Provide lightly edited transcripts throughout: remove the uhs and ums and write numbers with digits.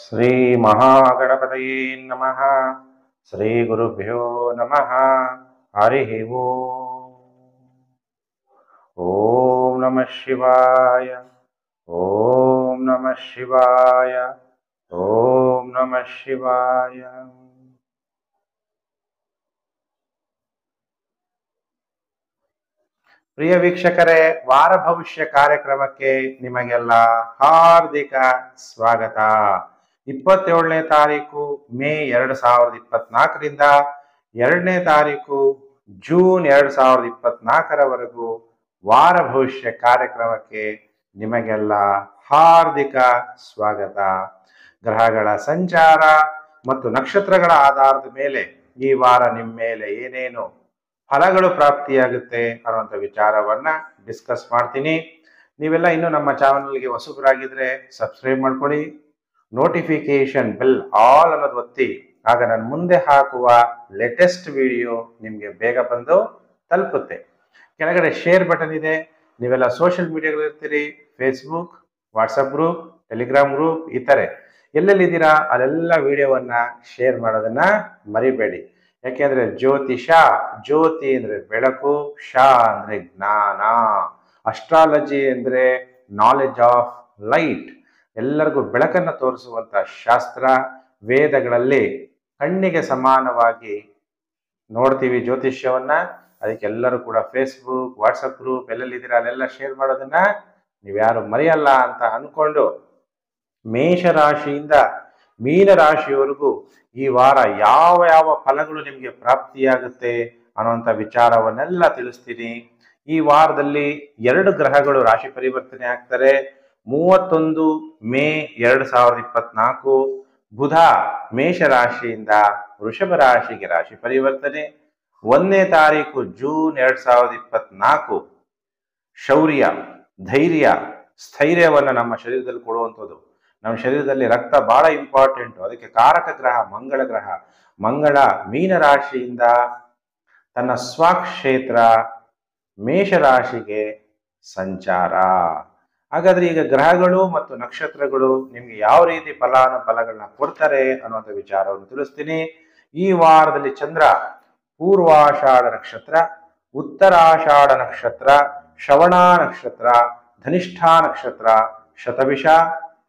ಶ್ರೀ ಮಹಾಗಣಪತಯೇ ನಮಃ. ಶ್ರೀ ಗುರುಭ್ಯೋ ನಮಃ. ಹರಿ ಓಂ. ಓಂ ನಮಃ ಶಿವಾಯ. ಓಂ ನಮಃ ಶಿವಾಯ. ಓಂ ನಮಃ ಶಿವಾಯ. ಪ್ರಿಯ ವೀಕ್ಷಕರೇ, ವಾರ ಭವಿಷ್ಯ ಕಾರ್ಯಕ್ರಮಕ್ಕೆ ನಿಮಗೆಲ್ಲ ಹಾರ್ದಿಕ ಸ್ವಾಗತ. 27ನೇ ತಾರೀಕು ಮೇ 2024ರಿಂದ 2ನೇ ತಾರೀಕು ಜೂನ್ 2024ರವರೆಗೂ ವಾರ ಭವಿಷ್ಯ ಕಾರ್ಯಕ್ರಮಕ್ಕೆ ನಿಮಗೆಲ್ಲ ಹಾರ್ದಿಕ ಸ್ವಾಗತ. ಗ್ರಹಗಳ ಸಂಚಾರ ಮತ್ತು ನಕ್ಷತ್ರಗಳ ಆಧಾರದ ಮೇಲೆ ಈ ವಾರ ನಿಮ್ಮ ಮೇಲೆ ಏನೇನು ಫಲಗಳು ಪ್ರಾಪ್ತಿಯಾಗುತ್ತೆ ಅನ್ನುವಂಥ ವಿಚಾರವನ್ನ ಡಿಸ್ಕಸ್ ಮಾಡ್ತೀನಿ. ನೀವೆಲ್ಲ ಇನ್ನೂ ನಮ್ಮ ಚಾನಲ್ಗೆ ಹೊಸಬರಾಗಿದ್ರೆ ಸಬ್ಸ್ಕ್ರೈಬ್ ಮಾಡ್ಕೊಳ್ಳಿ, ನೋಟಿಫಿಕೇಶನ್ ಬೆಲ್ ಆಲ್ ಅನ್ನೋದು ಒತ್ತಿ, ಆಗ ನಾನು ಮುಂದೆ ಹಾಕುವ ಲೇಟೆಸ್ಟ್ ವಿಡಿಯೋ ನಿಮಗೆ ಬೇಗ ಬಂದು ತಲುಪುತ್ತೆ. ಕೆಳಗಡೆ ಶೇರ್ ಬಟನ್ ಇದೆ. ನೀವೆಲ್ಲ ಸೋಷಿಯಲ್ ಮೀಡಿಯಾಗಳಿರ್ತೀರಿ, Facebook, WhatsApp group, Telegram group, ಇತರೆ ಎಲ್ಲೆಲ್ಲಿದ್ದೀರಾ ಅಲ್ಲೆಲ್ಲ ವಿಡಿಯೋವನ್ನ ಶೇರ್ ಮಾಡೋದನ್ನ ಮರಿಬೇಡಿ. ಯಾಕೆಂದ್ರೆ ಜ್ಯೋತಿಷ, ಜ್ಯೋತಿ ಅಂದ್ರೆ ಬೆಳಕು, ಶ ಅಂದ್ರೆ ಜ್ಞಾನ, ಅಸ್ಟ್ರಾಲಜಿ ಅಂದ್ರೆ ನಾಲೆಜ್ ಆಫ್ ಲೈಟ್, ಎಲ್ಲರಿಗೂ ಬೆಳಕನ್ನು ತೋರಿಸುವಂತ ಶಾಸ್ತ್ರ. ವೇದಗಳಲ್ಲಿ ಕಣ್ಣಿಗೆ ಸಮಾನವಾಗಿ ನೋಡ್ತೀವಿ ಜ್ಯೋತಿಷ್ಯವನ್ನ. ಅದಕ್ಕೆಲ್ಲರೂ ಕೂಡ ಫೇಸ್ಬುಕ್, ವಾಟ್ಸಪ್ ಗ್ರೂಪ್ ಎಲ್ಲೆಲ್ಲಿದ್ದೀರಾ ಅಲ್ಲೆಲ್ಲ ಶೇರ್ ಮಾಡೋದನ್ನ ನೀವ್ಯಾರು ಮರೆಯಲ್ಲ ಅಂತ ಅನ್ಕೊಂಡು ಮೇಷರಾಶಿಯಿಂದ ಮೀನರಾಶಿಯವರೆಗೂ ಈ ವಾರ ಯಾವ ಯಾವ ಫಲಗಳು ನಿಮಗೆ ಪ್ರಾಪ್ತಿಯಾಗುತ್ತೆ ಅನ್ನುವಂಥ ವಿಚಾರವನ್ನೆಲ್ಲ ತಿಳಿಸ್ತೀನಿ. ಈ ವಾರದಲ್ಲಿ 2 ಗ್ರಹಗಳು ರಾಶಿ ಪರಿವರ್ತನೆ ಆಗ್ತಾರೆ. 31 ಮೇ 2024 ಬುಧ ಮೇಷರಾಶಿಯಿಂದ ವೃಷಭ ರಾಶಿಗೆ ರಾಶಿ ಪರಿವರ್ತನೆ. 1ನೇ ತಾರೀಕು ಜೂನ್ 2024 ಶೌರ್ಯ, ಧೈರ್ಯ, ಸ್ಥೈರ್ಯವನ್ನು ನಮ್ಮ ಶರೀರದಲ್ಲಿ ಕೊಡುವಂಥದ್ದು. ನಮ್ಮ ಶರೀರದಲ್ಲಿ ರಕ್ತ ಬಹಳ ಇಂಪಾರ್ಟೆಂಟ್. ಅದಕ್ಕೆ ಕಾರಕ ಗ್ರಹ ಮಂಗಳ ಗ್ರಹ. ಮಂಗಳ ಮೀನರಾಶಿಯಿಂದ ತನ್ನ ಸ್ವಕ್ಷೇತ್ರ ಮೇಷರಾಶಿಗೆ ಸಂಚಾರ. ಹಾಗಾದ್ರೆ ಈಗ ಗ್ರಹಗಳು ಮತ್ತು ನಕ್ಷತ್ರಗಳು ನಿಮ್ಗೆ ಯಾವ ರೀತಿ ಫಲಾನುಫಲಗಳನ್ನ ಕೊಡ್ತಾರೆ ಅನ್ನುವಂಥ ವಿಚಾರವನ್ನು ತಿಳಿಸ್ತೀನಿ. ಈ ವಾರದಲ್ಲಿ ಚಂದ್ರ ಪೂರ್ವಾಷಾಢ ನಕ್ಷತ್ರ, ಉತ್ತರಾಷಾಢ ನಕ್ಷತ್ರ, ಶ್ರವಣ ನಕ್ಷತ್ರ, ಧನಿಷ್ಠಾ ನಕ್ಷತ್ರ, ಶತಭಿಷ,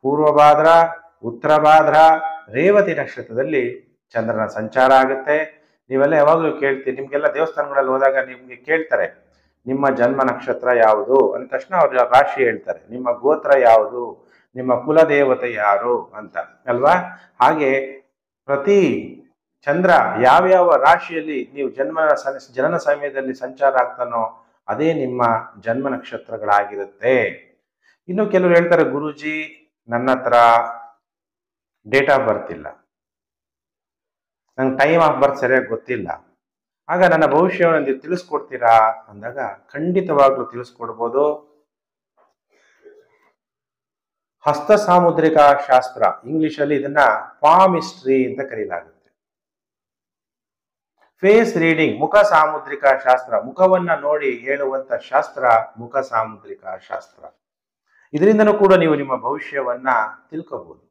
ಪೂರ್ವಭಾದ್ರ, ಉತ್ತರ ಭಾದ್ರ, ರೇವತಿ ನಕ್ಷತ್ರದಲ್ಲಿ ಚಂದ್ರನ ಸಂಚಾರ ಆಗುತ್ತೆ. ನೀವೆಲ್ಲ ಯಾವಾಗಲೂ ಕೇಳ್ತೀರಿ, ನಿಮ್ಗೆಲ್ಲ ದೇವಸ್ಥಾನಗಳಲ್ಲಿ ಹೋದಾಗ ನಿಮ್ಗೆ ಕೇಳ್ತಾರೆ ನಿಮ್ಮ ಜನ್ಮ ನಕ್ಷತ್ರ ಯಾವುದು ಅಂದ ತಕ್ಷಣ ಅವ್ರ ರಾಶಿ ಹೇಳ್ತಾರೆ, ನಿಮ್ಮ ಗೋತ್ರ ಯಾವುದು, ನಿಮ್ಮ ಕುಲದೇವತೆ ಯಾರು ಅಂತ ಅಲ್ವಾ. ಹಾಗೆ ಪ್ರತಿ ಚಂದ್ರ ಯಾವ್ಯಾವ ರಾಶಿಯಲ್ಲಿ ನೀವು ಜನನ ಸಮಯದಲ್ಲಿ ಸಂಚಾರ ಆಗ್ತಾನೋ ಅದೇ ನಿಮ್ಮ ಜನ್ಮ ನಕ್ಷತ್ರಗಳಾಗಿರುತ್ತೆ. ಇನ್ನು ಕೆಲವರು ಹೇಳ್ತಾರೆ, ಗುರುಜಿ ನನ್ನ ಹತ್ರ ಡೇಟ್ ಆಫ್ ಬರ್ತ್ ಇಲ್ಲ, ನಂಗೆ ಟೈಮ್ ಆಫ್ ಬರ್ತ್ ಸರಿಯಾಗಿ ಗೊತ್ತಿಲ್ಲ, ಆಗ ನನ್ನ ಭವಿಷ್ಯವನ್ನು ನೀವು ತಿಳಿಸ್ಕೊಡ್ತೀರಾ ಅಂದಾಗ ಖಂಡಿತವಾಗ್ಲೂ ತಿಳಿಸ್ಕೊಡ್ಬೋದು. ಹಸ್ತ ಸಾಮುದ್ರಿಕ ಶಾಸ್ತ್ರ, ಇಂಗ್ಲಿಷಲ್ಲಿ ಇದನ್ನ ಪಾಮಿಸ್ಟ್ರಿ ಅಂತ ಕರೆಯಲಾಗುತ್ತೆ. ಫೇಸ್ ರೀಡಿಂಗ್, ಮುಖ ಸಾಮುದ್ರಿಕ ಶಾಸ್ತ್ರ, ಮುಖವನ್ನ ನೋಡಿ ಹೇಳುವಂತ ಶಾಸ್ತ್ರ ಮುಖ ಸಾಮುದ್ರಿಕ ಶಾಸ್ತ್ರ. ಇದರಿಂದನೂ ಕೂಡ ನೀವು ನಿಮ್ಮ ಭವಿಷ್ಯವನ್ನ ತಿಳ್ಕೋಬಹುದು.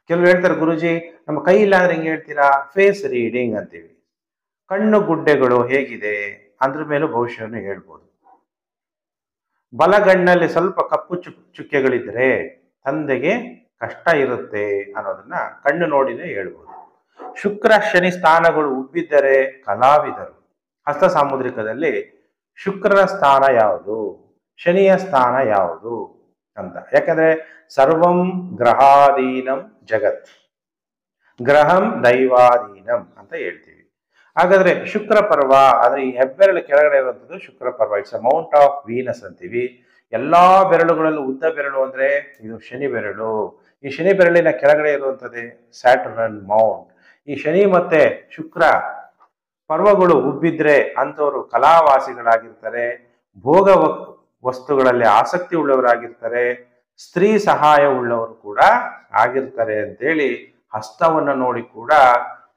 ಕೆಲವರು ಹೇಳ್ತಾರೆ, ಗುರುಜಿ ನಮ್ಮ ಕೈ ಇಲ್ಲ ಅಂದ್ರೆ ಹೆಂಗೆ ಹೇಳ್ತೀರಾ? ಫೇಸ್ ರೀಡಿಂಗ್ ಅಂತೀವಿ. ಕಣ್ಣು ಗುಡ್ಡೆಗಳು ಹೇಗಿದೆ ಅದ್ರ ಮೇಲೂ ಭವಿಷ್ಯವನ್ನು ಹೇಳ್ಬೋದು. ಬಲಗಣ್ಣಲ್ಲಿ ಸ್ವಲ್ಪ ಕಪ್ಪು ಚುಕ್ಕೆಗಳಿದ್ರೆ ತಂದೆಗೆ ಕಷ್ಟ ಇರುತ್ತೆ ಅನ್ನೋದನ್ನ ಕಣ್ಣು ನೋಡಿನೇ ಹೇಳ್ಬೋದು. ಶುಕ್ರ ಶನಿ ಸ್ಥಾನಗಳು ಉಬ್ಬಿದ್ದರೆ ಕಲಾವಿದರು. ಹಸ್ತ ಸಾಮುದ್ರಿಕದಲ್ಲಿ ಶುಕ್ರನ ಸ್ಥಾನ ಯಾವುದು, ಶನಿಯ ಸ್ಥಾನ ಯಾವುದು ಅಂತ. ಯಾಕಂದ್ರೆ ಸರ್ವಂ ಗ್ರಹಾಧೀನಂ ಜಗತ್, ಗ್ರಹಂ ದೈವಾಧೀನಂ ಅಂತ ಹೇಳ್ತೀವಿ. ಹಾಗಾದ್ರೆ ಶುಕ್ರ ಪರ್ವ ಅಂದ್ರೆ ಈ ಹೆಬ್ಬೆರಳು ಕೆಳಗಡೆ ಇರುವಂಥದ್ದು ಶುಕ್ರ ಪರ್ವ. It's a Mount of Venus ಅಂತೀವಿ. ಎಲ್ಲಾ ಬೆರಳುಗಳಲ್ಲೂ ಉದ್ದ ಬೆರಳು ಅಂದ್ರೆ ಇದು ಶನಿ ಬೆರಳು. ಈ ಶನಿ ಬೆರಳಿನ ಕೆಳಗಡೆ ಇರುವಂಥದ್ದೇ ಸ್ಯಾಟರ್ನ್ ಮೌಂಟ್. ಈ ಶನಿ ಮತ್ತೆ ಶುಕ್ರ ಪರ್ವಗಳು ಉಬ್ಬಿದ್ರೆ ಅಂಥವ್ರು ಕಲಾವಾಸಿಗಳಾಗಿರ್ತಾರೆ, ಭೋಗ ವಸ್ತುಗಳಲ್ಲಿ ಆಸಕ್ತಿ ಉಳ್ಳವರಾಗಿರ್ತಾರೆ, ಸ್ತ್ರೀ ಸಹಾಯ ಉಳ್ಳವರು ಕೂಡ ಆಗಿರ್ತಾರೆ ಅಂತೇಳಿ ಹಸ್ತವನ್ನ ನೋಡಿ ಕೂಡ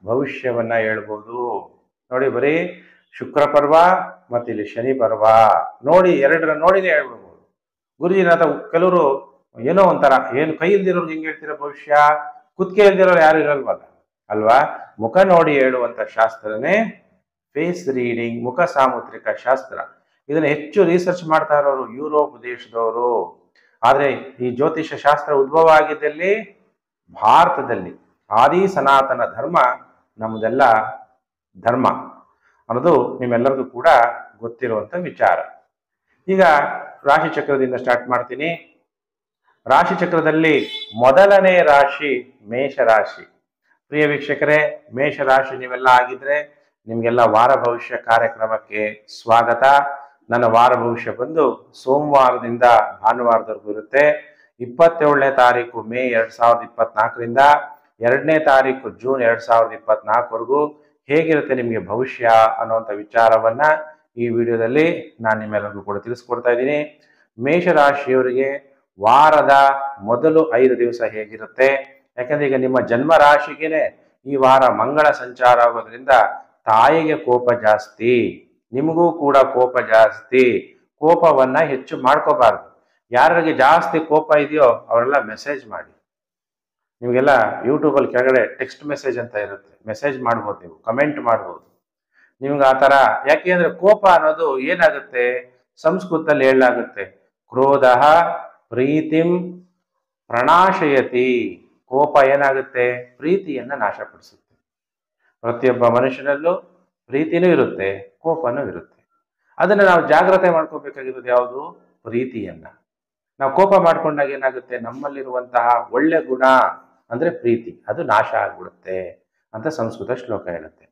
ಭವಿಷ್ಯವನ್ನ ಹೇಳ್ಬೋದು. ನೋಡಿ, ಬರೀ ಶುಕ್ರ ಪರ್ವ ಮತ್ತೆ ಇಲ್ಲಿ ಶನಿ ಪರ್ವ ನೋಡಿ, ಎರಡರ ನೋಡಿನೇ ಹೇಳ್ಬಿಡ್ಬೋದು. ಗುರುಜಿನಾಥ ಕೆಲವರು ಏನೋ ಒಂಥರ ಏನು ಕೈ ಇಲ್ದಿರೋರ್ಗೆ ಹೆಂಗೆ ಹೇಳ್ತೀರಾ ಭವಿಷ್ಯ? ಕುತ್ತಿಗೆ ಇಲ್ದಿರೋರು ಯಾರು ಇರಲ್ವಲ್ಲ ಅಲ್ವಾ? ಮುಖ ನೋಡಿ ಹೇಳುವಂತ ಶಾಸ್ತ್ರನೇ ಫೇಸ್ ರೀಡಿಂಗ್, ಮುಖ ಸಾಮುದ್ರಿಕ ಶಾಸ್ತ್ರ. ಇದನ್ನ ಹೆಚ್ಚು ರಿಸರ್ಚ್ ಮಾಡ್ತಾ ಇರೋರು ಯುರೋಪ್ ದೇಶದವರು. ಆದ್ರೆ ಈ ಜ್ಯೋತಿಷ ಶಾಸ್ತ್ರ ಉದ್ಭವ ಆಗಿದ್ದಲ್ಲಿ ಭಾರತದಲ್ಲಿ. ಆದಿ ಸನಾತನ ಧರ್ಮ ನಮ್ದೆಲ್ಲ ಧರ್ಮ ಅನ್ನೋದು ನಿಮ್ಮೆಲ್ಲರಿಗೂ ಕೂಡ ಗೊತ್ತಿರುವಂತ ವಿಚಾರ. ಈಗ ರಾಶಿ ಚಕ್ರದಿಂದ ಸ್ಟಾರ್ಟ್ ಮಾಡ್ತೀನಿ. ರಾಶಿ ಚಕ್ರದಲ್ಲಿ ಮೊದಲನೇ ರಾಶಿ ಮೇಷರಾಶಿ. ಪ್ರಿಯ ವೀಕ್ಷಕರೇ, ಮೇಷರಾಶಿ ನೀವೆಲ್ಲ ಆಗಿದ್ರೆ ನಿಮ್ಗೆಲ್ಲ ವಾರ ಭವಿಷ್ಯ ಕಾರ್ಯಕ್ರಮಕ್ಕೆ ಸ್ವಾಗತ. ನನ್ನ ವಾರ ಭವಿಷ್ಯ ಬಂದು ಸೋಮವಾರದಿಂದ ಭಾನುವಾರದವರೆಗೂ ಇರುತ್ತೆ. 27ನೇ ತಾರೀಕು ಮೇ 2024ರಿಂದ 2ನೇ ತಾರೀಕು ಜೂನ್ 2024ವರೆಗೂ ಹೇಗಿರುತ್ತೆ ನಿಮಗೆ ಭವಿಷ್ಯ ಅನ್ನುವಂಥ ವಿಚಾರವನ್ನ ಈ ವಿಡಿಯೋದಲ್ಲಿ ನಾನು ನಿಮ್ಮೆಲ್ಲರಿಗೂ ಕೂಡ ತಿಳಿಸ್ಕೊಡ್ತಾ ಇದ್ದೀನಿ. ಮೇಷರಾಶಿಯವರಿಗೆ ವಾರದ ಮೊದಲು 5 ದಿವಸ ಹೇಗಿರುತ್ತೆ? ಯಾಕಂದ್ರೆ ಈಗ ನಿಮ್ಮ ಜನ್ಮ ರಾಶಿಗೆನೆ ಈ ವಾರ ಮಂಗಳ ಸಂಚಾರ ಆಗೋದ್ರಿಂದ ತಾಯಿಗೆ ಕೋಪ ಜಾಸ್ತಿ, ನಿಮಗೂ ಕೂಡ ಕೋಪ ಜಾಸ್ತಿ. ಕೋಪವನ್ನ ಹೆಚ್ಚು ಮಾಡ್ಕೋಬಾರ್ದು. ಯಾರಿಗೆ ಜಾಸ್ತಿ ಕೋಪ ಇದೆಯೋ ಅವರೆಲ್ಲ ಮೆಸೇಜ್ ಮಾಡಿ. ನಿಮಗೆಲ್ಲ ಯೂಟ್ಯೂಬಲ್ಲಿ ಕೆಳಗಡೆ ಟೆಕ್ಸ್ಟ್ ಮೆಸೇಜ್ ಅಂತ ಇರುತ್ತೆ, ಮೆಸೇಜ್ ಮಾಡ್ಬೋದು, ನೀವು ಕಮೆಂಟ್ ಮಾಡ್ಬೋದು. ನಿಮ್ಗೆ ಆ ಥರ, ಯಾಕೆ ಅಂದ್ರೆ ಕೋಪ ಅನ್ನೋದು ಏನಾಗುತ್ತೆ, ಸಂಸ್ಕೃತದಲ್ಲಿ ಹೇಳಲಾಗುತ್ತೆ, ಕ್ರೋಧ ಪ್ರೀತಿಂ ಪ್ರಣಾಶಯತಿ. ಕೋಪ ಏನಾಗುತ್ತೆ, ಪ್ರೀತಿಯನ್ನ ನಾಶಪಡಿಸುತ್ತೆ. ಪ್ರತಿಯೊಬ್ಬ ಮನುಷ್ಯನಲ್ಲೂ ಪ್ರೀತಿನೂ ಇರುತ್ತೆ, ಕೋಪನೂ ಇರುತ್ತೆ. ಅದನ್ನ ನಾವು ಜಾಗ್ರತೆ ಮಾಡ್ಕೋಬೇಕಾಗಿರೋದು ಯಾವುದು? ಪ್ರೀತಿಯನ್ನ. ನಾವು ಕೋಪ ಮಾಡ್ಕೊಂಡಾಗ ಏನಾಗುತ್ತೆ, ನಮ್ಮಲ್ಲಿರುವಂತಹ ಒಳ್ಳೆ ಗುಣ ಅಂದ್ರೆ ಪ್ರೀತಿ, ಅದು ನಾಶ ಆಗ್ಬಿಡುತ್ತೆ ಅಂತ ಸಂಸ್ಕೃತ ಶ್ಲೋಕ ಹೇಳುತ್ತೆ.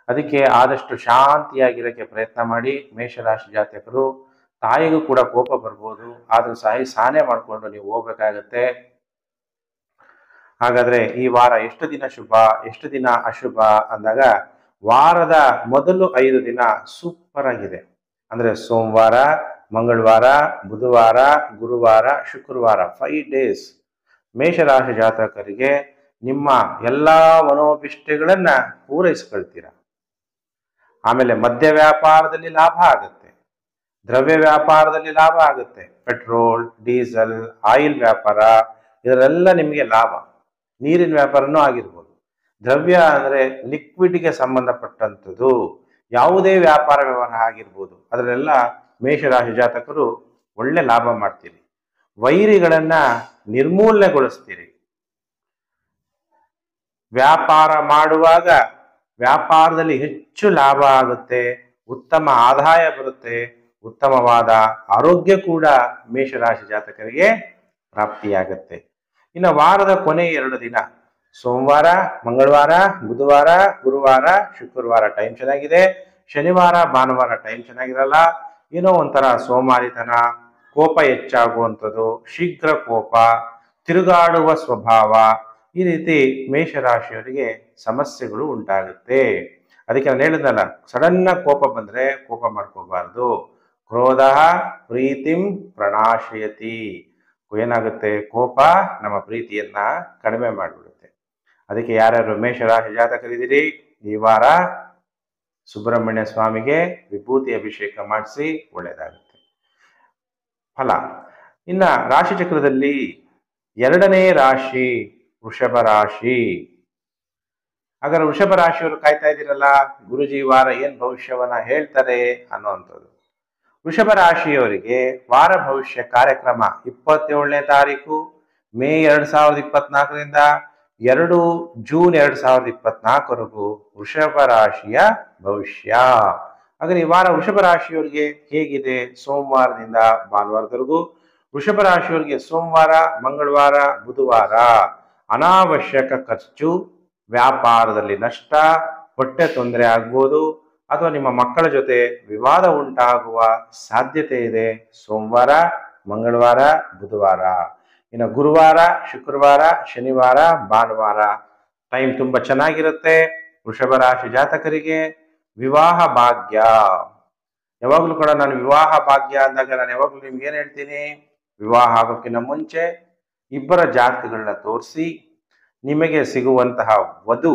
ಅದಕ್ಕೆ ಆದಷ್ಟು ಶಾಂತಿಯಾಗಿರೋಕ್ಕೆ ಪ್ರಯತ್ನ ಮಾಡಿ. ಮೇಷರಾಶಿ ಜಾತಕರು, ತಾಯಿಗೂ ಕೂಡ ಕೋಪ ಬರ್ಬೋದು, ಆದ್ರೂ ಸಹನೆ ಮಾಡ್ಕೊಂಡು ನೀವು ಹೋಗ್ಬೇಕಾಗತ್ತೆ. ಹಾಗಾದ್ರೆ ಈ ವಾರ ಎಷ್ಟು ದಿನ ಶುಭ, ಎಷ್ಟು ದಿನ ಅಶುಭ ಅಂದಾಗ, ವಾರದ ಮೊದಲು 5 ದಿನ ಸೂಪರ್ ಆಗಿದೆ. ಅಂದ್ರೆ ಸೋಮವಾರ, ಮಂಗಳವಾರ, ಬುಧವಾರ, ಗುರುವಾರ, ಶುಕ್ರವಾರ, 5 ಡೇಸ್ ಮೇಷರಾಶಿ ಜಾತಕರಿಗೆ ನಿಮ್ಮ ಎಲ್ಲಾ ಮನೋಭಿಷ್ಟಗಳನ್ನ ಪೂರೈಸ್ಕೊಳ್ತೀರ. ಆಮೇಲೆ ಮದ್ಯ ವ್ಯಾಪಾರದಲ್ಲಿ ಲಾಭ ಆಗುತ್ತೆ, ದ್ರವ್ಯ ವ್ಯಾಪಾರದಲ್ಲಿ ಲಾಭ ಆಗುತ್ತೆ, ಪೆಟ್ರೋಲ್, ಡೀಸೆಲ್, ಆಯಿಲ್ ವ್ಯಾಪಾರ ಇದರೆಲ್ಲ ನಿಮಗೆ ಲಾಭ. ನೀರಿನ ವ್ಯಾಪಾರನೂ ಆಗಿರ್ಬೋದು. ದ್ರವ್ಯ ಅಂದ್ರೆ ಲಿಕ್ವಿಡ್ಗೆ ಸಂಬಂಧಪಟ್ಟಂಥದ್ದು ಯಾವುದೇ ವ್ಯಾಪಾರ ವ್ಯವಹಾರ ಆಗಿರ್ಬೋದು, ಅದರಲ್ಲೆಲ್ಲ ಮೇಷರಾಶಿ ಜಾತಕರು ಒಳ್ಳೆ ಲಾಭ ಮಾಡ್ತೀರಿ. ವೈರಿಗಳನ್ನ ನಿರ್ಮೂಲನೆಗೊಳಿಸ್ತೀರಿ. ವ್ಯಾಪಾರ ಮಾಡುವಾಗ ವ್ಯಾಪಾರದಲ್ಲಿ ಹೆಚ್ಚು ಲಾಭ ಆಗುತ್ತೆ, ಉತ್ತಮ ಆದಾಯ ಬರುತ್ತೆ, ಉತ್ತಮವಾದ ಆರೋಗ್ಯ ಕೂಡ ಮೇಷರಾಶಿ ಜಾತಕರಿಗೆ ಪ್ರಾಪ್ತಿಯಾಗತ್ತೆ. ಇನ್ನು ವಾರದ ಕೊನೆ 2 ದಿನ, ಸೋಮವಾರ, ಮಂಗಳವಾರ, ಬುಧವಾರ, ಗುರುವಾರ, ಶುಕ್ರವಾರ ಟೈಮ್ ಚೆನ್ನಾಗಿದೆ. ಶನಿವಾರ, ಭಾನುವಾರ ಟೈಮ್ ಚೆನ್ನಾಗಿರಲ್ಲ. ಏನೋ ಒಂಥರ ಸೋಮಾರಿತನ, ಕೋಪ ಹೆಚ್ಚಾಗುವಂಥದ್ದು, ಶೀಘ್ರ ಕೋಪ, ತಿರುಗಾಡುವ ಸ್ವಭಾವ, ಈ ರೀತಿ ಮೇಷರಾಶಿಯವರಿಗೆ ಸಮಸ್ಯೆಗಳು ಉಂಟಾಗುತ್ತೆ. ಅದಕ್ಕೆ ನಾನು ಹೇಳಿದ್ನಲ್ಲ, ಸಡನ್ನ ಕೋಪ ಬಂದ್ರೆ ಕೋಪ ಮಾಡ್ಕೋಬಾರ್ದು. ಕ್ರೋಧ ಪ್ರೀತಿಂ ಪ್ರಣಾಶಯತಿ. ಏನಾಗುತ್ತೆ, ಕೋಪ ನಮ್ಮ ಪ್ರೀತಿಯನ್ನ ಕಡಿಮೆ ಮಾಡಿಬಿಡುತ್ತೆ. ಅದಕ್ಕೆ ಯಾರ್ಯಾರು ಮೇಷರಾಶಿ ಜಾತಕರಿದ್ದೀರಿ, ಈ ವಾರ ಸುಬ್ರಹ್ಮಣ್ಯ ಸ್ವಾಮಿಗೆ ವಿಭೂತಿ ಅಭಿಷೇಕ ಮಾಡಿಸಿ, ಒಳ್ಳೆಯದಾಗುತ್ತೆ ಫಲ. ಇನ್ನ ರಾಶಿ ಚಕ್ರದಲ್ಲಿ 2ನೇ ರಾಶಿ ವೃಷಭ ರಾಶಿ. ಹಾಗಾದ್ರೆ ವೃಷಭ ರಾಶಿಯವರು ಕಾಯ್ತಾ ಇದ್ದೀರಲ್ಲ, ಗುರುಜಿ ವಾರ ಏನ್ ಭವಿಷ್ಯವನ್ನ ಹೇಳ್ತಾರೆ ಅನ್ನುವಂಥದ್ದು. ವೃಷಭ ರಾಶಿಯವರಿಗೆ ವಾರ ಭವಿಷ್ಯ ಕಾರ್ಯಕ್ರಮ 27ನೇ ತಾರೀಕು ಮೇ 2024ರಿಂದ 2 ಜೂನ್ 2024ವರೆಗೂ ವೃಷಭ ರಾಶಿಯ ಭವಿಷ್ಯ. ಹಾಗಾದ್ರೆ ಈ ವಾರ ವೃಷಭ ರಾಶಿಯವರಿಗೆ ಹೇಗಿದೆ? ಸೋಮವಾರದಿಂದ ಭಾನುವಾರದವರೆಗೂ ವೃಷಭ ರಾಶಿಯವರಿಗೆ ಸೋಮವಾರ, ಮಂಗಳವಾರ, ಬುಧವಾರ ಅನಾವಶ್ಯಕ ಖರ್ಚು, ವ್ಯಾಪಾರದಲ್ಲಿ ನಷ್ಟ, ಹೊಟ್ಟೆ ತೊಂದರೆ ಆಗ್ಬೋದು, ಅಥವಾ ನಿಮ್ಮ ಮಕ್ಕಳ ಜೊತೆ ವಿವಾದ ಉಂಟಾಗುವ ಸಾಧ್ಯತೆ ಇದೆ ಸೋಮವಾರ, ಮಂಗಳವಾರ, ಬುಧವಾರ. ಇನ್ನು ಗುರುವಾರ, ಶುಕ್ರವಾರ, ಶನಿವಾರ, ಭಾನುವಾರ ಟೈಮ್ ತುಂಬಾ ಚೆನ್ನಾಗಿರುತ್ತೆ. ವೃಷಭ ರಾಶಿ ಜಾತಕರಿಗೆ ವಿವಾಹ ಭಾಗ್ಯ. ಯಾವಾಗಲೂ ಕೂಡ ನಾನು ವಿವಾಹ ಭಾಗ್ಯ ಅಂದಾಗ ನಾನು ಯಾವಾಗಲೂ ನಿಮ್ಗೆ ಏನ್ ಹೇಳ್ತೀನಿ, ವಿವಾಹ ಆಗೋಕ್ಕಿಂತ ಮುಂಚೆ ಇಬ್ಬರ ಜಾತಕಗಳನ್ನ ತೋರಿಸಿ ನಿಮಗೆ ಸಿಗುವಂತಹ ವಧು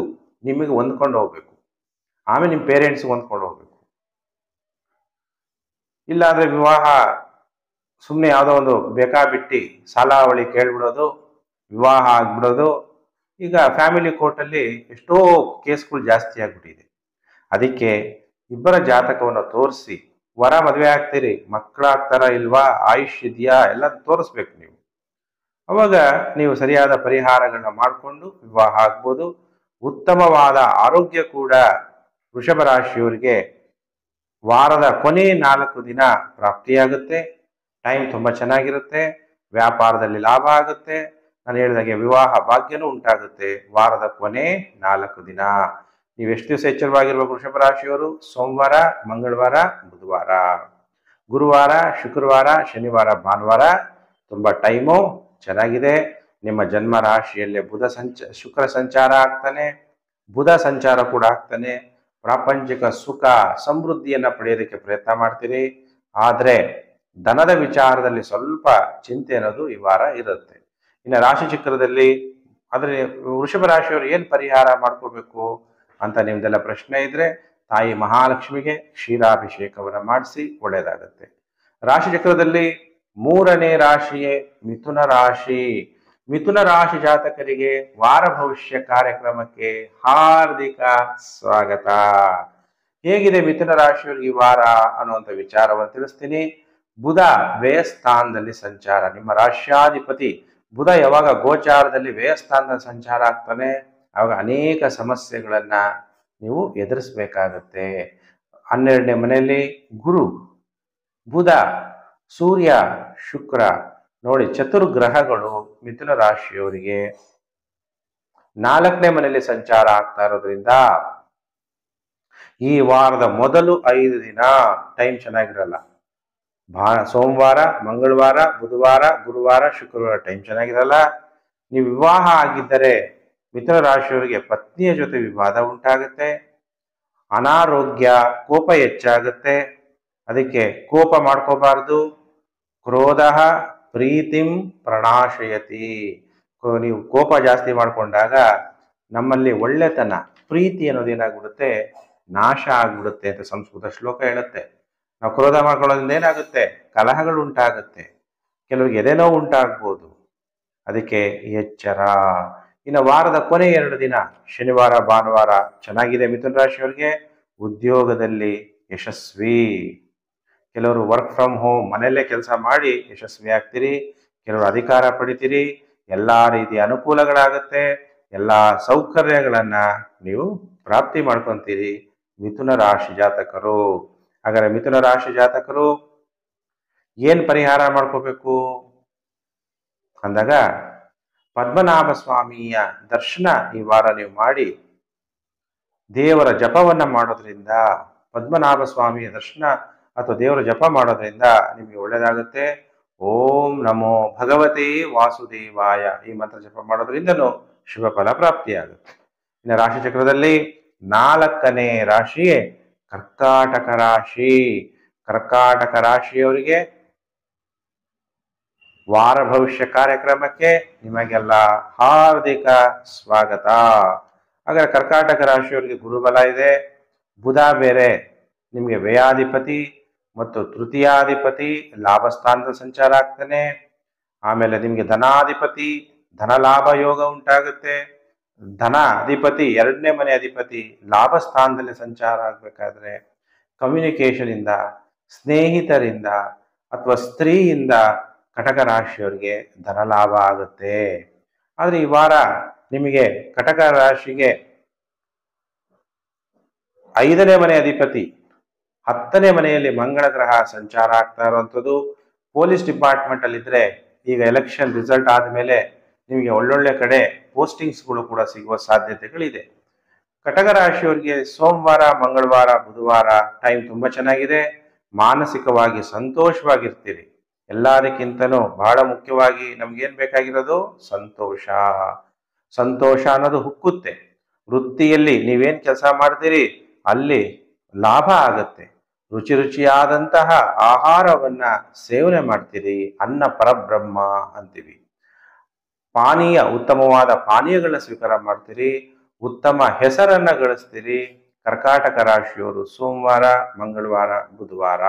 ನಿಮಗೆ ಹೊಂದ್ಕೊಂಡು ಹೋಗ್ಬೇಕು. ಆಮೇಲೆ ನಿಮ್ಮ ಪೇರೆಂಟ್ಸ್ ಹೊಂದ್ಕೊಂಡು ಹೋಗ್ಬೇಕು. ಇಲ್ಲಾಂದ್ರೆ ವಿವಾಹ ಸುಮ್ಮನೆ ಯಾವುದೋ ಒಂದು ಬೇಕಾಬಿಟ್ಟಿ ಸಾಲಾವಳಿ ಕೇಳ್ಬಿಡೋದು, ವಿವಾಹ ಆಗ್ಬಿಡೋದು, ಈಗ ಫ್ಯಾಮಿಲಿ ಕೋರ್ಟಲ್ಲಿ ಎಷ್ಟೋ ಕೇಸ್ಗಳು ಜಾಸ್ತಿ ಆಗ್ಬಿಟ್ಟಿದೆ. ಅದಕ್ಕೆ ಇಬ್ಬರ ಜಾತಕವನ್ನು ತೋರಿಸಿ ವರ ಮದುವೆ ಆಗ್ತೀರಿ, ಮಕ್ಕಳಾಗ್ತಾರ ಇಲ್ವಾ, ಆಯುಷ್ ಇದೆಯಾ ಎಲ್ಲ ತೋರಿಸ್ಬೇಕು ನೀವು. ಅವಾಗ ನೀವು ಸರಿಯಾದ ಪರಿಹಾರಗಳನ್ನ ಮಾಡಿಕೊಂಡು ವಿವಾಹ ಆಗ್ಬೋದು. ಉತ್ತಮವಾದ ಆರೋಗ್ಯ ಕೂಡ ವೃಷಭ ರಾಶಿಯವರಿಗೆ ವಾರದ ಕೊನೆ 4 ದಿನ ಪ್ರಾಪ್ತಿಯಾಗುತ್ತೆ. ಟೈಮ್ ತುಂಬ ಚೆನ್ನಾಗಿರುತ್ತೆ. ವ್ಯಾಪಾರದಲ್ಲಿ ಲಾಭ ಆಗುತ್ತೆ. ನಾನು ಹೇಳಿದಾಗೆ ವಿವಾಹ ಭಾಗ್ಯನೂ ಉಂಟಾಗುತ್ತೆ ವಾರದ ಕೊನೆ 4 ದಿನ. ನೀವು ಎಷ್ಟು ದಿವಸ ಎಚ್ಚರವಾಗಿರ್ಬೇಕು ವೃಷಭ ರಾಶಿಯವರು? ಸೋಮವಾರ, ಮಂಗಳವಾರ, ಬುಧವಾರ, ಗುರುವಾರ, ಶುಕ್ರವಾರ, ಶನಿವಾರ, ಭಾನುವಾರ ತುಂಬ ಟೈಮು ಚೆನ್ನಾಗಿದೆ. ನಿಮ್ಮ ಜನ್ಮ ರಾಶಿಯಲ್ಲೇ ಶುಕ್ರ ಸಂಚಾರ ಆಗ್ತಾನೆ, ಬುಧ ಸಂಚಾರ ಕೂಡ ಆಗ್ತಾನೆ. ಪ್ರಾಪಂಚಿಕ ಸುಖ ಸಮೃದ್ಧಿಯನ್ನ ಪಡೆಯೋದಕ್ಕೆ ಪ್ರಯತ್ನ ಮಾಡ್ತೀರಿ. ಆದರೆ ಧನದ ವಿಚಾರದಲ್ಲಿ ಸ್ವಲ್ಪ ಚಿಂತೆ ಅನ್ನೋದು ಈ ವಾರ ಇರುತ್ತೆ. ಇನ್ನು ರಾಶಿ ಚಕ್ರದಲ್ಲಿ ಆದರೆ ವೃಷಭ ರಾಶಿಯವರು ಏನು ಪರಿಹಾರ ಮಾಡ್ಕೋಬೇಕು ಅಂತ ನಿಮ್ದೆಲ್ಲ ಪ್ರಶ್ನೆ ಇದ್ರೆ ತಾಯಿ ಮಹಾಲಕ್ಷ್ಮಿಗೆ ಕ್ಷೀರಾಭಿಷೇಕವನ್ನು ಮಾಡಿಸಿ ಒಳ್ಳೆಯದಾಗುತ್ತೆ. ರಾಶಿ ಚಕ್ರದಲ್ಲಿ 3ನೇ ರಾಶಿಯೇ ಮಿಥುನ ರಾಶಿ. ಮಿಥುನ ರಾಶಿ ಜಾತಕರಿಗೆ ವಾರ ಭವಿಷ್ಯ ಕಾರ್ಯಕ್ರಮಕ್ಕೆ ಹಾರ್ದಿಕ ಸ್ವಾಗತ. ಹೇಗಿದೆ ಮಿಥುನ ರಾಶಿಯವರಿಗೆ ಈ ವಾರ ಅನ್ನುವಂಥ ವಿಚಾರವನ್ನು ತಿಳಿಸ್ತೀನಿ. ಬುಧ ವ್ಯಯಸ್ಥಾನದಲ್ಲಿ ಸಂಚಾರ. ನಿಮ್ಮ ರಾಶ್ಯಾಧಿಪತಿ ಬುಧ ಯಾವಾಗ ಗೋಚಾರದಲ್ಲಿ ವ್ಯಯಸ್ಥಾನದಲ್ಲಿ ಸಂಚಾರ ಆಗ್ತಾನೆ ಆವಾಗ ಅನೇಕ ಸಮಸ್ಯೆಗಳನ್ನ ನೀವು ಎದುರಿಸಬೇಕಾಗತ್ತೆ. 12ನೇ ಮನೆಯಲ್ಲಿ ಗುರು, ಬುಧ, ಸೂರ್ಯ, ಶುಕ್ರ ನೋಡಿ ಚತುರ್ಗ್ರಹಗಳು ಮಿಥುನ ರಾಶಿಯವರಿಗೆ 4ನೇ ಮನೆಯಲ್ಲಿ ಸಂಚಾರ ಆಗ್ತಾ ಇರೋದ್ರಿಂದ ಈ ವಾರದ ಮೊದಲು 5 ದಿನ ಟೈಮ್ ಚೆನ್ನಾಗಿರಲ್ಲ. ಸೋಮವಾರ, ಮಂಗಳವಾರ, ಬುಧವಾರ, ಗುರುವಾರ, ಶುಕ್ರವಾರ ಟೈಮ್ ಚೆನ್ನಾಗಿರಲ್ಲ. ನೀವು ವಿವಾಹ ಆಗಿದ್ದರೆ ಮಿಥುನ ರಾಶಿಯವರಿಗೆ ಪತ್ನಿಯ ಜೊತೆ ವಿವಾದ ಉಂಟಾಗುತ್ತೆ. ಅನಾರೋಗ್ಯ, ಕೋಪ ಹೆಚ್ಚಾಗುತ್ತೆ. ಅದಕ್ಕೆ ಕೋಪ ಮಾಡ್ಕೋಬಾರ್ದು. ಕ್ರೋಧ ಪ್ರೀತಿಂ ಪ್ರಣಾಶಯತಿ. ನೀವು ಕೋಪ ಜಾಸ್ತಿ ಮಾಡ್ಕೊಂಡಾಗ ನಮ್ಮಲ್ಲಿ ಒಳ್ಳೆತನ, ಪ್ರೀತಿ ಅನ್ನೋದೇನಾಗ್ಬಿಡುತ್ತೆ, ನಾಶ ಆಗ್ಬಿಡುತ್ತೆ ಅಂತ ಸಂಸ್ಕೃತ ಶ್ಲೋಕ ಹೇಳುತ್ತೆ. ನಾವು ಕ್ರೋಧ ಮಾಡ್ಕೊಳ್ಳೋದ್ರಿಂದ ಏನಾಗುತ್ತೆ, ಕಲಹಗಳು ಉಂಟಾಗುತ್ತೆ, ಕೆಲವರಿಗೆ ಎದೆನೋವು ಉಂಟಾಗ್ಬೋದು. ಅದಕ್ಕೆ ಎಚ್ಚರ. ಇನ್ನು ವಾರದ ಕೊನೆ 2 ದಿನ ಶನಿವಾರ, ಭಾನುವಾರ ಚೆನ್ನಾಗಿದೆ ಮಿಥುನ ರಾಶಿಯವರಿಗೆ. ಉದ್ಯೋಗದಲ್ಲಿ ಯಶಸ್ವಿ. ಕೆಲವರು ವರ್ಕ್ ಫ್ರಮ್ ಹೋಮ್ ಮನೆಯಲ್ಲೇ ಕೆಲಸ ಮಾಡಿ ಯಶಸ್ವಿ ಆಗ್ತೀರಿ. ಕೆಲವರು ಅಧಿಕಾರ ಪಡಿತೀರಿ. ಎಲ್ಲ ರೀತಿಯ ಅನುಕೂಲಗಳಾಗುತ್ತೆ. ಎಲ್ಲ ಸೌಕರ್ಯಗಳನ್ನ ನೀವು ಪ್ರಾಪ್ತಿ ಮಾಡ್ಕೊಂತೀರಿ ಮಿಥುನ ರಾಶಿ ಜಾತಕರು. ಹಾಗಾದ್ರೆ ಮಿಥುನ ರಾಶಿ ಜಾತಕರು ಏನ್ ಪರಿಹಾರ ಮಾಡ್ಕೋಬೇಕು ಅಂದಾಗ ಪದ್ಮನಾಭ ಸ್ವಾಮಿಯ ದರ್ಶನ ಈ ವಾರ ನೀವು ಮಾಡಿ ದೇವರ ಜಪವನ್ನ ಮಾಡೋದ್ರಿಂದ, ಪದ್ಮನಾಭ ಸ್ವಾಮಿಯ ದರ್ಶನ ಅಥವಾ ದೇವರ ಜಪ ಮಾಡೋದ್ರಿಂದ ನಿಮಗೆ ಒಳ್ಳೆಯದಾಗುತ್ತೆ. ಓಂ ನಮೋ ಭಗವತೆ ವಾಸುದೇವಾಯ ಈ ಮಂತ್ರ ಜಪ ಮಾಡೋದ್ರಿಂದನೂ ಶುಭ ಫಲ ಪ್ರಾಪ್ತಿಯಾಗುತ್ತೆ. ಇನ್ನು ರಾಶಿ ಚಕ್ರದಲ್ಲಿ 4ನೇ ರಾಶಿಯೇ ಕರ್ಕಾಟಕ ರಾಶಿ. ಕರ್ಕಾಟಕ ರಾಶಿಯವರಿಗೆ ವಾರ ಭವಿಷ್ಯ ಕಾರ್ಯಕ್ರಮಕ್ಕೆ ನಿಮಗೆಲ್ಲ ಹಾರ್ದಿಕ ಸ್ವಾಗತ. ಹಾಗಾದ್ರೆ ಕರ್ಕಾಟಕ ರಾಶಿಯವರಿಗೆ ಗುರುಬಲ ಇದೆ. ಬುಧ ಬೇರೆ ನಿಮಗೆ ವ್ಯಯಾಧಿಪತಿ ಮತ್ತು ತೃತೀಯಾಧಿಪತಿ ಲಾಭಸ್ಥಾನದ ಸಂಚಾರ ಆಗ್ತಾನೆ. ಆಮೇಲೆ ನಿಮಗೆ ಧನಾಧಿಪತಿ, ಧನ ಲಾಭ ಯೋಗ ಉಂಟಾಗುತ್ತೆ. ಧನ ಅಧಿಪತಿ 2ನೇ ಮನೆ ಅಧಿಪತಿ ಲಾಭಸ್ಥಾನದಲ್ಲಿ ಸಂಚಾರ ಆಗ್ಬೇಕಾದ್ರೆ ಕಮ್ಯುನಿಕೇಶನ್ ಇಂದ, ಸ್ನೇಹಿತರಿಂದ ಅಥವಾ ಸ್ತ್ರೀಯಿಂದ ಕಟಕ ರಾಶಿಯವರಿಗೆ ಧನ ಲಾಭ ಆಗುತ್ತೆ. ಆದ್ರೆ ಈ ವಾರ ನಿಮಗೆ ಕಟಕ ರಾಶಿಗೆ 5ನೇ ಮನೆ ಅಧಿಪತಿ 10ನೇ ಮನೆಯಲ್ಲಿ ಮಂಗಳ ಗ್ರಹ ಸಂಚಾರ ಆಗ್ತಾ ಇರುವಂಥದ್ದು. ಪೊಲೀಸ್ ಡಿಪಾರ್ಟ್ಮೆಂಟ್ ಅಲ್ಲಿ ಇದ್ರೆ ಈಗ ಎಲೆಕ್ಷನ್ ರಿಸಲ್ಟ್ ಆದ್ಮೇಲೆ ನಿಮಗೆ ಒಳ್ಳೊಳ್ಳೆ ಕಡೆ ಪೋಸ್ಟಿಂಗ್ಸ್ಗಳು ಕೂಡ ಸಿಗುವ ಸಾಧ್ಯತೆಗಳಿದೆ. ಕಟಕ ರಾಶಿಯವರಿಗೆ ಸೋಮವಾರ, ಮಂಗಳವಾರ, ಬುಧವಾರ ಟೈಮ್ ತುಂಬಾ ಚೆನ್ನಾಗಿದೆ. ಮಾನಸಿಕವಾಗಿ ಸಂತೋಷವಾಗಿರ್ತೀರಿ. ಎಲ್ಲದಕ್ಕಿಂತನೂ ಬಹಳ ಮುಖ್ಯವಾಗಿ ನಮ್ಗೇನ್ ಬೇಕಾಗಿರೋದು ಸಂತೋಷ. ಸಂತೋಷ ಅನ್ನೋದು ಹುಕ್ಕುತ್ತೆ. ವೃತ್ತಿಯಲ್ಲಿ ನೀವೇನ್ ಕೆಲಸ ಮಾಡ್ತೀರಿ ಅಲ್ಲಿ ಲಾಭ ಆಗತ್ತೆ. ರುಚಿ ರುಚಿಯಾದಂತಹ ಆಹಾರವನ್ನ ಸೇವನೆ ಮಾಡ್ತೀರಿ. ಅನ್ನ ಪರಬ್ರಹ್ಮ ಅಂತೀವಿ. ಪಾನೀಯ, ಉತ್ತಮವಾದ ಪಾನೀಯಗಳನ್ನ ಸ್ವೀಕಾರ ಮಾಡ್ತೀರಿ. ಉತ್ತಮ ಹೆಸರನ್ನ ಗಳಿಸ್ತೀರಿ. ಕರ್ಕಾಟಕ ರಾಶಿಯವರು ಸೋಮವಾರ, ಮಂಗಳವಾರ, ಬುಧವಾರ.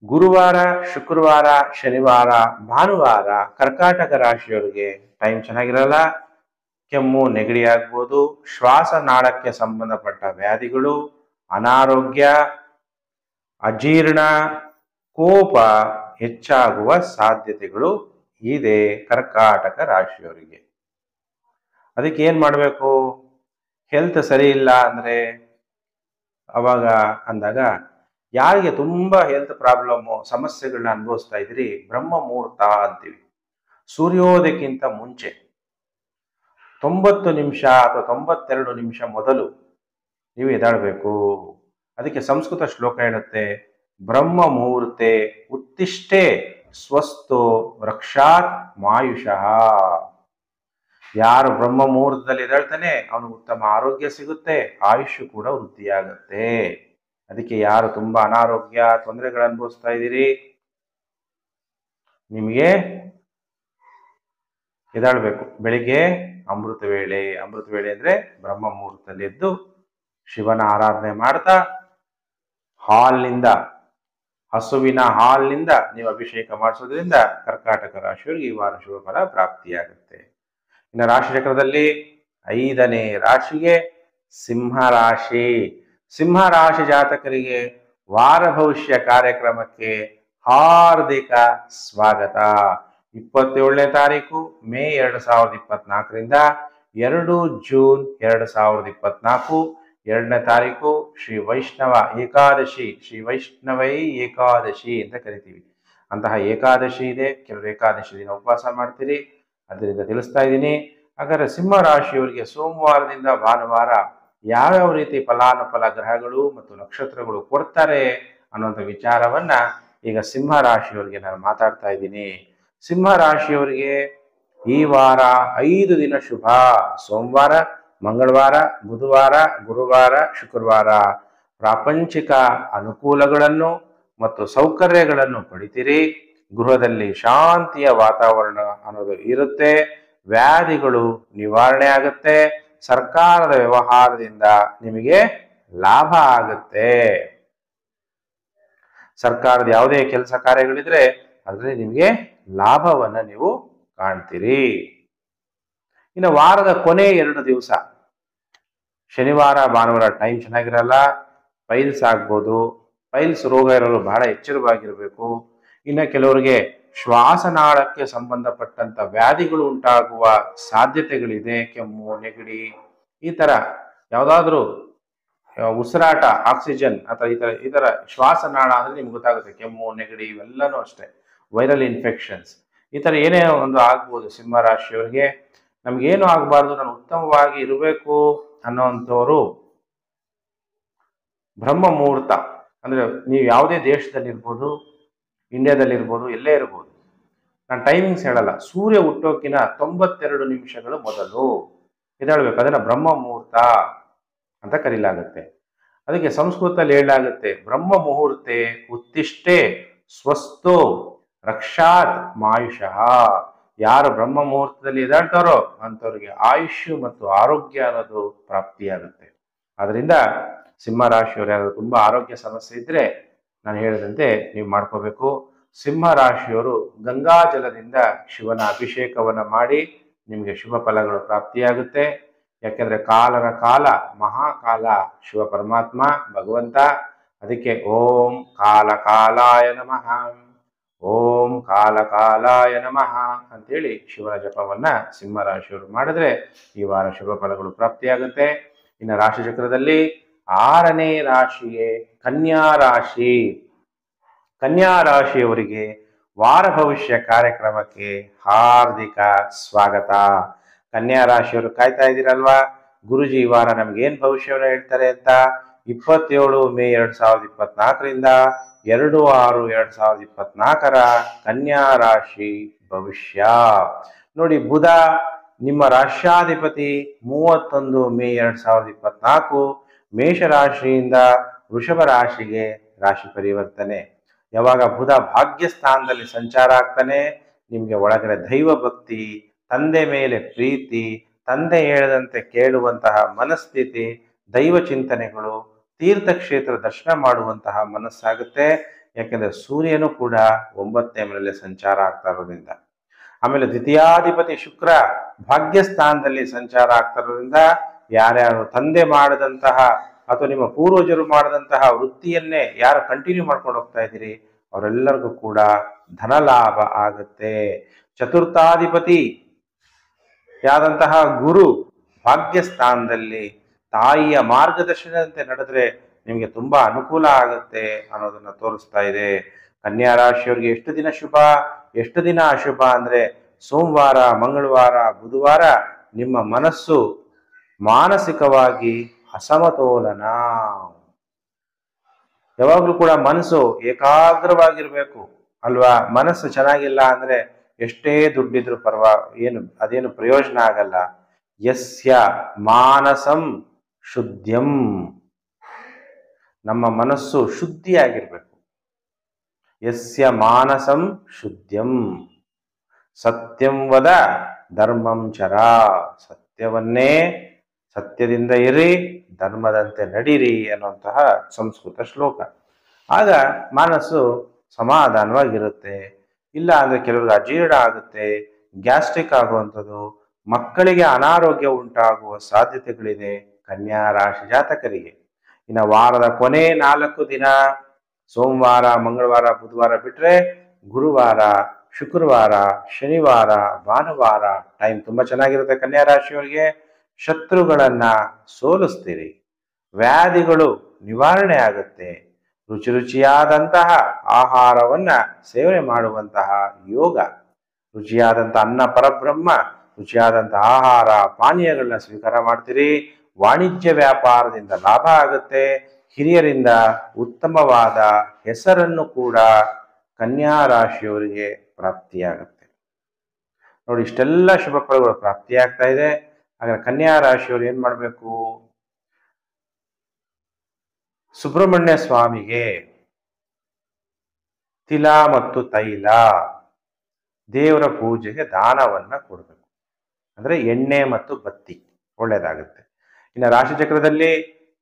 ಗುರುವಾರ, ಶುಕ್ರವಾರ, ಶನಿವಾರ, ಭಾನುವಾರ ಕರ್ಕಾಟಕ ರಾಶಿಯವರಿಗೆ ಟೈಮ್ ಚೆನ್ನಾಗಿರಲ್ಲ. ಕೆಮ್ಮು, ನೆಗಡಿ ಆಗ್ಬೋದು, ಶ್ವಾಸನಾಳಕ್ಕೆ ಸಂಬಂಧಪಟ್ಟ ವ್ಯಾಧಿಗಳು, ಅನಾರೋಗ್ಯ, ಅಜೀರ್ಣ, ಕೋಪ ಹೆಚ್ಚಾಗುವ ಸಾಧ್ಯತೆಗಳು ಇದೆ ಕರ್ಕಾಟಕ ರಾಶಿಯವರಿಗೆ. ಅದಕ್ಕೆ ಏನ್ ಮಾಡಬೇಕು? ಹೆಲ್ತ್ ಸರಿ ಇಲ್ಲ ಅಂದ್ರೆ ಅವಾಗ ಅಂದಾಗ ಯಾರಿಗೆ ತುಂಬಾ ಹೆಲ್ತ್ ಪ್ರಾಬ್ಲಮ್ಮು, ಸಮಸ್ಯೆಗಳನ್ನ ಅನುಭವಿಸ್ತಾ ಇದ್ರಿ, ಬ್ರಹ್ಮ ಮುಹೂರ್ತ ಅಂತೀವಿ. ಸೂರ್ಯೋದಯಕ್ಕಿಂತ ಮುಂಚೆ 90 ನಿಮಿಷ ಅಥವಾ 92 ನಿಮಿಷ ಮೊದಲು ನೀವು ಎದ್ದಾಡಬೇಕು. ಅದಕ್ಕೆ ಸಂಸ್ಕೃತ ಶ್ಲೋಕ ಹೇಳುತ್ತೆ, ಬ್ರಹ್ಮ ಮುಹೂರ್ತೆ ಉತ್ತಿಷ್ಟೇ ಸ್ವಸ್ಥೋ ರಕ್ಷಾತ್ ಮಾಯುಷಃ. ಯಾರು ಬ್ರಹ್ಮ ಮುಹೂರ್ತದಲ್ಲಿ ಎದ್ದೇಳ್ತಾನೆ ಅವನಿಗೆ ಉತ್ತಮ ಆರೋಗ್ಯ ಸಿಗುತ್ತೆ, ಆಯುಷ್ಯ ಕೂಡ ವೃದ್ಧಿಯಾಗತ್ತೆ. ಅದಕ್ಕೆ ಯಾರು ತುಂಬಾ ಅನಾರೋಗ್ಯ ತೊಂದರೆಗಳು ಅನುಭವಿಸ್ತಾ ಇದ್ದೀರಿ, ನಿಮಗೆ ಎದ್ದಾಳ್ಬೇಕು. ಬೆಳಿಗ್ಗೆ ಅಮೃತ ವೇಳೆ ಅಂದ್ರೆ ಬ್ರಹ್ಮ ಮುಹೂರ್ತದಲ್ಲಿ ಎದ್ದು ಶಿವನ ಆರಾಧನೆ ಮಾಡ್ತಾ ಹಸುವಿನ ಹಾಲಿನಿಂದ ನೀವು ಅಭಿಷೇಕ ಮಾಡಿಸೋದ್ರಿಂದ ಕರ್ಕಾಟಕ ರಾಶಿಯವರಿಗೆ ಈ ವಾರ ಶುಭ ಫಲ ಪ್ರಾಪ್ತಿಯಾಗುತ್ತೆ. ಇನ್ನು ರಾಶಿ ಚಕ್ರದಲ್ಲಿ 5ನೇ ರಾಶಿಗೆ ಸಿಂಹ ರಾಶಿ. ಸಿಂಹ ರಾಶಿ ಜಾತಕರಿಗೆ ವಾರ ಭವಿಷ್ಯ ಕಾರ್ಯಕ್ರಮಕ್ಕೆ ಹಾರ್ದಿಕ ಸ್ವಾಗತ. 27ನೇ ತಾರೀಕು ಮೇ 2024ರಿಂದ 2 ಜೂನ್ 2024, 2ನೇ ತಾರೀಕು ಶ್ರೀ ವೈಷ್ಣವ ಏಕಾದಶಿ, ಶ್ರೀ ವೈಷ್ಣವೈ ಏಕಾದಶಿ ಅಂತ ಕರಿತೀವಿ. ಅಂತಹ ಏಕಾದಶಿ ಇದೆ. ಕೆಲವರು ಏಕಾದಶಿ ದಿನ ಉಪವಾಸ ಮಾಡ್ತೀರಿ, ಅದರಿಂದ ತಿಳಿಸ್ತಾ ಇದ್ದೀನಿ. ಹಾಗಾದ್ರೆ ಸಿಂಹ ರಾಶಿಯವರಿಗೆ ಸೋಮವಾರದಿಂದ ಭಾನುವಾರ ಯಾವ್ಯಾವ ರೀತಿ ಫಲಾನುಫಲ ಗ್ರಹಗಳು ಮತ್ತು ನಕ್ಷತ್ರಗಳು ಕೊಡ್ತಾರೆ ಅನ್ನುವಂಥ ವಿಚಾರವನ್ನ ಈಗ ಸಿಂಹ ರಾಶಿಯವರಿಗೆ ನಾನು ಮಾತಾಡ್ತಾ ಇದ್ದೀನಿ. ಸಿಂಹ ರಾಶಿಯವರಿಗೆ ಈ ವಾರ 5 ದಿನ ಶುಭ. ಸೋಮವಾರ, ಮಂಗಳವಾರ, ಬುಧವಾರ, ಗುರುವಾರ, ಶುಕ್ರವಾರ ಪ್ರಾಪಂಚಿಕ ಅನುಕೂಲಗಳನ್ನು ಮತ್ತು ಸೌಕರ್ಯಗಳನ್ನು ಪಡಿತೀರಿ. ಗೃಹದಲ್ಲಿ ಶಾಂತಿಯ ವಾತಾವರಣ ಅನ್ನೋದು ಇರುತ್ತೆ. ವ್ಯಾಧಿಗಳು ನಿವಾರಣೆ ಆಗುತ್ತೆ. ಸರ್ಕಾರದ ವ್ಯವಹಾರದಿಂದ ನಿಮಗೆ ಲಾಭ ಆಗುತ್ತೆ. ಸರ್ಕಾರದ ಯಾವುದೇ ಕೆಲಸ ಕಾರ್ಯಗಳಿದ್ರೆ ಅದರಲ್ಲಿ ನಿಮಗೆ ಲಾಭವನ್ನ ನೀವು ಕಾಣ್ತೀರಿ. ಇನ್ನು ವಾರದ ಕೊನೆ 2 ದಿವಸ ಶನಿವಾರ, ಭಾನುವಾರ ಟೈಮ್ ಚೆನ್ನಾಗಿರಲ್ಲ. ಪೈಲ್ಸ್ ಆಗ್ಬೋದು. ಪೈಲ್ಸ್ ರೋಗ ಇರೋರು ಬಹಳ ಎಚ್ಚರವಾಗಿರಬೇಕು. ಇನ್ನು ಕೆಲವರಿಗೆ ಶ್ವಾಸನಾಳಕ್ಕೆ ಸಂಬಂಧಪಟ್ಟಂತ ವ್ಯಾಧಿಗಳು ಉಂಟಾಗುವ ಸಾಧ್ಯತೆಗಳಿದೆ. ಕೆಮ್ಮು, ನೆಗಡಿ, ಈ ತರ ಯಾವುದಾದ್ರೂ ಉಸಿರಾಟ, ಆಕ್ಸಿಜನ್ ಅಥವಾ ಈ ತರ ಶ್ವಾಸನಾಳ ಅಂದ್ರೆ ನಿಮ್ಗೆ ಗೊತ್ತಾಗುತ್ತೆ. ಕೆಮ್ಮು, ನೆಗಡಿ ಇವೆಲ್ಲನೂ ಅಷ್ಟೇ, ವೈರಲ್ ಇನ್ಫೆಕ್ಷನ್ಸ್ ಈ ತರ ಏನೇ ಒಂದು ಆಗ್ಬೋದು. ಸಿಂಹ ರಾಶಿಯವರಿಗೆ ನಮ್ಗೇನು ಆಗಬಾರ್ದು, ನಾನು ಉತ್ತಮವಾಗಿ ಇರಬೇಕು ಅನ್ನೋವಂಥವ್ರು ಬ್ರಹ್ಮ ಮುಹೂರ್ತ ಅಂದ್ರೆ ನೀವು ಯಾವುದೇ ದೇಶದಲ್ಲಿರ್ಬೋದು, ಇಂಡಿಯಾದಲ್ಲಿರ್ಬೋದು, ಎಲ್ಲೇ ಇರ್ಬೋದು, ನಾನು ಟೈಮಿಂಗ್ಸ್ ಹೇಳಲ್ಲ, ಸೂರ್ಯ ಹುಟ್ಟೋಕಿನ 92 ನಿಮಿಷಗಳು ಮೊದಲು ಎದ್ದೇಳ್ಬೇಕು. ಅದನ್ನ ಬ್ರಹ್ಮ ಮುಹೂರ್ತ ಅಂತ ಕರೀಲಾಗುತ್ತೆ. ಅದಕ್ಕೆ ಸಂಸ್ಕೃತದಲ್ಲಿ ಹೇಳಲಾಗುತ್ತೆ, ಬ್ರಹ್ಮ ಮುಹೂರ್ತೆ ಉತ್ತಿಷ್ಟೇ ಸ್ವಸ್ಥೋ ರಕ್ಷಾತ್ ಮಾಯುಷಃ. ಯಾರು ಬ್ರಹ್ಮ ಮುಹೂರ್ತದಲ್ಲಿ ಎದ್ದಾಳ್ತಾರೋ ಅಂಥವ್ರಿಗೆ ಆಯುಷ್ಯ ಮತ್ತು ಆರೋಗ್ಯ ಅನ್ನೋದು ಪ್ರಾಪ್ತಿಯಾಗುತ್ತೆ. ಅದರಿಂದ ಸಿಂಹ ರಾಶಿಯವರು ಯಾರು ತುಂಬಾ ಆರೋಗ್ಯ ಸಮಸ್ಯೆ ಇದ್ರೆ ನಾನು ಹೇಳಿದಂತೆ ನೀವು ಮಾಡ್ಕೋಬೇಕು. ಸಿಂಹ ರಾಶಿಯವರು ಗಂಗಾ ಜಲದಿಂದ ಶಿವನ ಅಭಿಷೇಕವನ್ನ ಮಾಡಿ ನಿಮಗೆ ಶುಭ ಫಲಗಳು ಪ್ರಾಪ್ತಿಯಾಗುತ್ತೆ. ಯಾಕೆಂದ್ರೆ ಕಾಲನ ಕಾಲ ಮಹಾಕಾಲ ಶಿವ ಪರಮಾತ್ಮ ಭಗವಂತ. ಅದಕ್ಕೆ ಓಂ ಕಾಲ ಕಾಲಾಯ ನಮಃ, ಓಂ ಕಾಲ ಕಾಲಾಯ ನಮಃ ಅಂತೇಳಿ ಶಿವನ ಜಪವನ್ನ ಸಿಂಹ ರಾಶಿಯವರು ಮಾಡಿದ್ರೆ ಈ ವಾರ ಶುಭ ಫಲಗಳು ಪ್ರಾಪ್ತಿಯಾಗುತ್ತೆ. ಇನ್ನು ರಾಶಿ ಚಕ್ರದಲ್ಲಿ 6ನೇ ರಾಶಿಯೇ ಕನ್ಯಾ ರಾಶಿ. ಕನ್ಯಾ ರಾಶಿಯವರಿಗೆ ವಾರ ಭವಿಷ್ಯ ಕಾರ್ಯಕ್ರಮಕ್ಕೆ ಹಾರ್ದಿಕ ಸ್ವಾಗತ. ಕನ್ಯಾ ರಾಶಿಯವರು ಕಾಯ್ತಾ ಇದ್ದೀರಲ್ವಾ, ಗುರುಜಿ ಈ ವಾರ ನಮ್ಗೆ ಏನ್ ಭವಿಷ್ಯವನ್ನು ಹೇಳ್ತಾರೆ ಅಂತ. 27 ಮೇ 2024ರಿಂದ 2/6/2024 ಕನ್ಯಾ ರಾಶಿ ಭವಿಷ್ಯ ನೋಡಿ. ಬುಧ ನಿಮ್ಮ ರಾಶ್ಯಾಧಿಪತಿ 31 ಮೇ 2024 ಮೇಷರಾಶಿಯಿಂದ ವೃಷಭ ರಾಶಿಗೆ ರಾಶಿ ಪರಿವರ್ತನೆ. ಯಾವಾಗ ಬುಧ ಭಾಗ್ಯ ಸ್ಥಾನದಲ್ಲಿ ಸಂಚಾರ ಆಗ್ತಾನೆ, ನಿಮಗೆ ಒಳಗಡೆ ದೈವ ಭಕ್ತಿ, ತಂದೆ ಮೇಲೆ ಪ್ರೀತಿ, ತಂದೆ ಹೇಳದಂತೆ ಕೇಳುವಂತಹ ಮನಸ್ಥಿತಿ, ದೈವ ಚಿಂತನೆಗಳು, ತೀರ್ಥಕ್ಷೇತ್ರ ದರ್ಶನ ಮಾಡುವಂತಹ ಮನಸ್ಸಾಗುತ್ತೆ. ಯಾಕೆಂದ್ರೆ ಸೂರ್ಯನು ಕೂಡ 9ನೇ ಮನೆಯಲ್ಲಿ ಸಂಚಾರ ಆಗ್ತಾ ಇರೋದ್ರಿಂದ. ಆಮೇಲೆ ದ್ವಿತೀಯಾಧಿಪತಿ ಶುಕ್ರ ಭಾಗ್ಯಸ್ಥಾನದಲ್ಲಿ ಸಂಚಾರ ಆಗ್ತಾ ಇರೋದ್ರಿಂದ ಯಾರ್ಯಾರು ತಂದೆ ಮಾಡದಂತಹ ಅಥವಾ ನಿಮ್ಮ ಪೂರ್ವಜರು ಮಾಡದಂತಹ ವೃತ್ತಿಯನ್ನೇ ಯಾರು ಕಂಟಿನ್ಯೂ ಮಾಡ್ಕೊಂಡು ಹೋಗ್ತಾ ಇದ್ದೀರಿ ಅವರೆಲ್ಲರಿಗೂ ಕೂಡ ಧನ ಲಾಭ ಆಗುತ್ತೆ. ಚತುರ್ಥಾಧಿಪತಿ ಯಾದಂತಹ ಗುರು ಭಾಗ್ಯಸ್ಥಾನದಲ್ಲಿ ತಾಯಿಯ ಮಾರ್ಗದರ್ಶನದಂತೆ ನಡೆದ್ರೆ ನಿಮಗೆ ತುಂಬಾ ಅನುಕೂಲ ಆಗುತ್ತೆ ಅನ್ನೋದನ್ನ ತೋರಿಸ್ತಾ ಇದೆ. ಕನ್ಯಾ ರಾಶಿಯವರಿಗೆ ಎಷ್ಟು ದಿನ ಶುಭ, ಎಷ್ಟು ದಿನ ಅಶುಭ ಅಂದ್ರೆ ಸೋಮವಾರ, ಮಂಗಳವಾರ, ಬುಧವಾರ ನಿಮ್ಮ ಮನಸ್ಸು ಮಾನಸಿಕವಾಗಿ ಅಸಮತೋಲನ. ಯಾವಾಗ್ಲೂ ಕೂಡ ಮನಸ್ಸು ಏಕಾಗ್ರವಾಗಿರ್ಬೇಕು ಅಲ್ವಾ. ಮನಸ್ಸು ಚೆನ್ನಾಗಿಲ್ಲ ಅಂದ್ರೆ ಎಷ್ಟೇ ದುಡ್ಡಿದ್ರು ಅದೇನು ಪ್ರಯೋಜನ ಆಗಲ್ಲ. ಯಸ್ಯ ಮಾನಸಂ ಶುದ್ಧಂ, ನಮ್ಮ ಮನಸ್ಸು ಶುದ್ಧಿಯಾಗಿರ್ಬೇಕು. ಯಸ್ಯ ಮಾನಸಂ ಶುದ್ಧಂ ಸತ್ಯಂ ವದ ಧರ್ಮಂ ಚರ, ಸತ್ಯದಿಂದ ಇರಿ, ಧರ್ಮದಂತೆ ನಡೀರಿ ಅನ್ನುವಂತಹ ಸಂಸ್ಕೃತ ಶ್ಲೋಕ. ಆಗ ಮನಸ್ಸು ಸಮಾಧಾನವಾಗಿರುತ್ತೆ. ಇಲ್ಲ ಅಂದ್ರೆ ಕೆಲವ್ರಿಗೆ ಅಜೀರ್ಣ ಆಗುತ್ತೆ, ಗ್ಯಾಸ್ಟ್ರಿಕ್ ಆಗುವಂಥದ್ದು, ಮಕ್ಕಳಿಗೆ ಅನಾರೋಗ್ಯ ಉಂಟಾಗುವ ಸಾಧ್ಯತೆಗಳಿದೆ ಕನ್ಯಾ ರಾಶಿ ಜಾತಕರಿಗೆ. ಇನ್ನು ವಾರದ ಕೊನೆ 4 ದಿನ ಸೋಮವಾರ, ಮಂಗಳವಾರ, ಬುಧವಾರ ಬಿಟ್ರೆ ಗುರುವಾರ, ಶುಕ್ರವಾರ, ಶನಿವಾರ, ಭಾನುವಾರ ಟೈಮ್ ತುಂಬಾ ಚೆನ್ನಾಗಿರುತ್ತೆ ಕನ್ಯಾ ರಾಶಿಯವರಿಗೆ. ಶತ್ರುಗಳನ್ನ ಸೋಲಿಸ್ತೀರಿ, ವ್ಯಾಧಿಗಳು ನಿವಾರಣೆ ಆಗುತ್ತೆ, ರುಚಿಯಾದಂತಹ ಆಹಾರವನ್ನ ಸೇವನೆ ಮಾಡುವಂತಹ ಯೋಗ, ರುಚಿಯಾದಂಥ ಅನ್ನ ಪರಬ್ರಹ್ಮ, ರುಚಿಯಾದಂಥ ಆಹಾರ ಪಾನೀಯಗಳನ್ನ ಸ್ವೀಕಾರ ಮಾಡ್ತೀರಿ. ವಾಣಿಜ್ಯ ವ್ಯಾಪಾರದಿಂದ ಲಾಭ ಆಗುತ್ತೆ. ಹಿರಿಯರಿಂದ ಉತ್ತಮವಾದ ಹೆಸರನ್ನು ಕೂಡ ಕನ್ಯಾ ರಾಶಿಯವರಿಗೆ ಪ್ರಾಪ್ತಿಯಾಗುತ್ತೆ. ನೋಡಿ, ಇಷ್ಟೆಲ್ಲ ಶುಭ ಫಲಗಳು ಪ್ರಾಪ್ತಿಯಾಗ್ತಾ ಇದೆ. ಹಾಗಾದ್ರೆ ಕನ್ಯಾ ರಾಶಿಯವರು ಏನ್ ಮಾಡಬೇಕು? ಸುಬ್ರಹ್ಮಣ್ಯ ಸ್ವಾಮಿಗೆ ತಿಲ ಮತ್ತು ತೈಲ ದೇವರ ಪೂಜೆಗೆ ದಾನವನ್ನ ಕೊಡಬೇಕು. ಅಂದ್ರೆ ಎಣ್ಣೆ ಮತ್ತು ಬತ್ತಿ ಒಳ್ಳೇದಾಗುತ್ತೆ. ಇನ್ನು ರಾಶಿ ಚಕ್ರದಲ್ಲಿ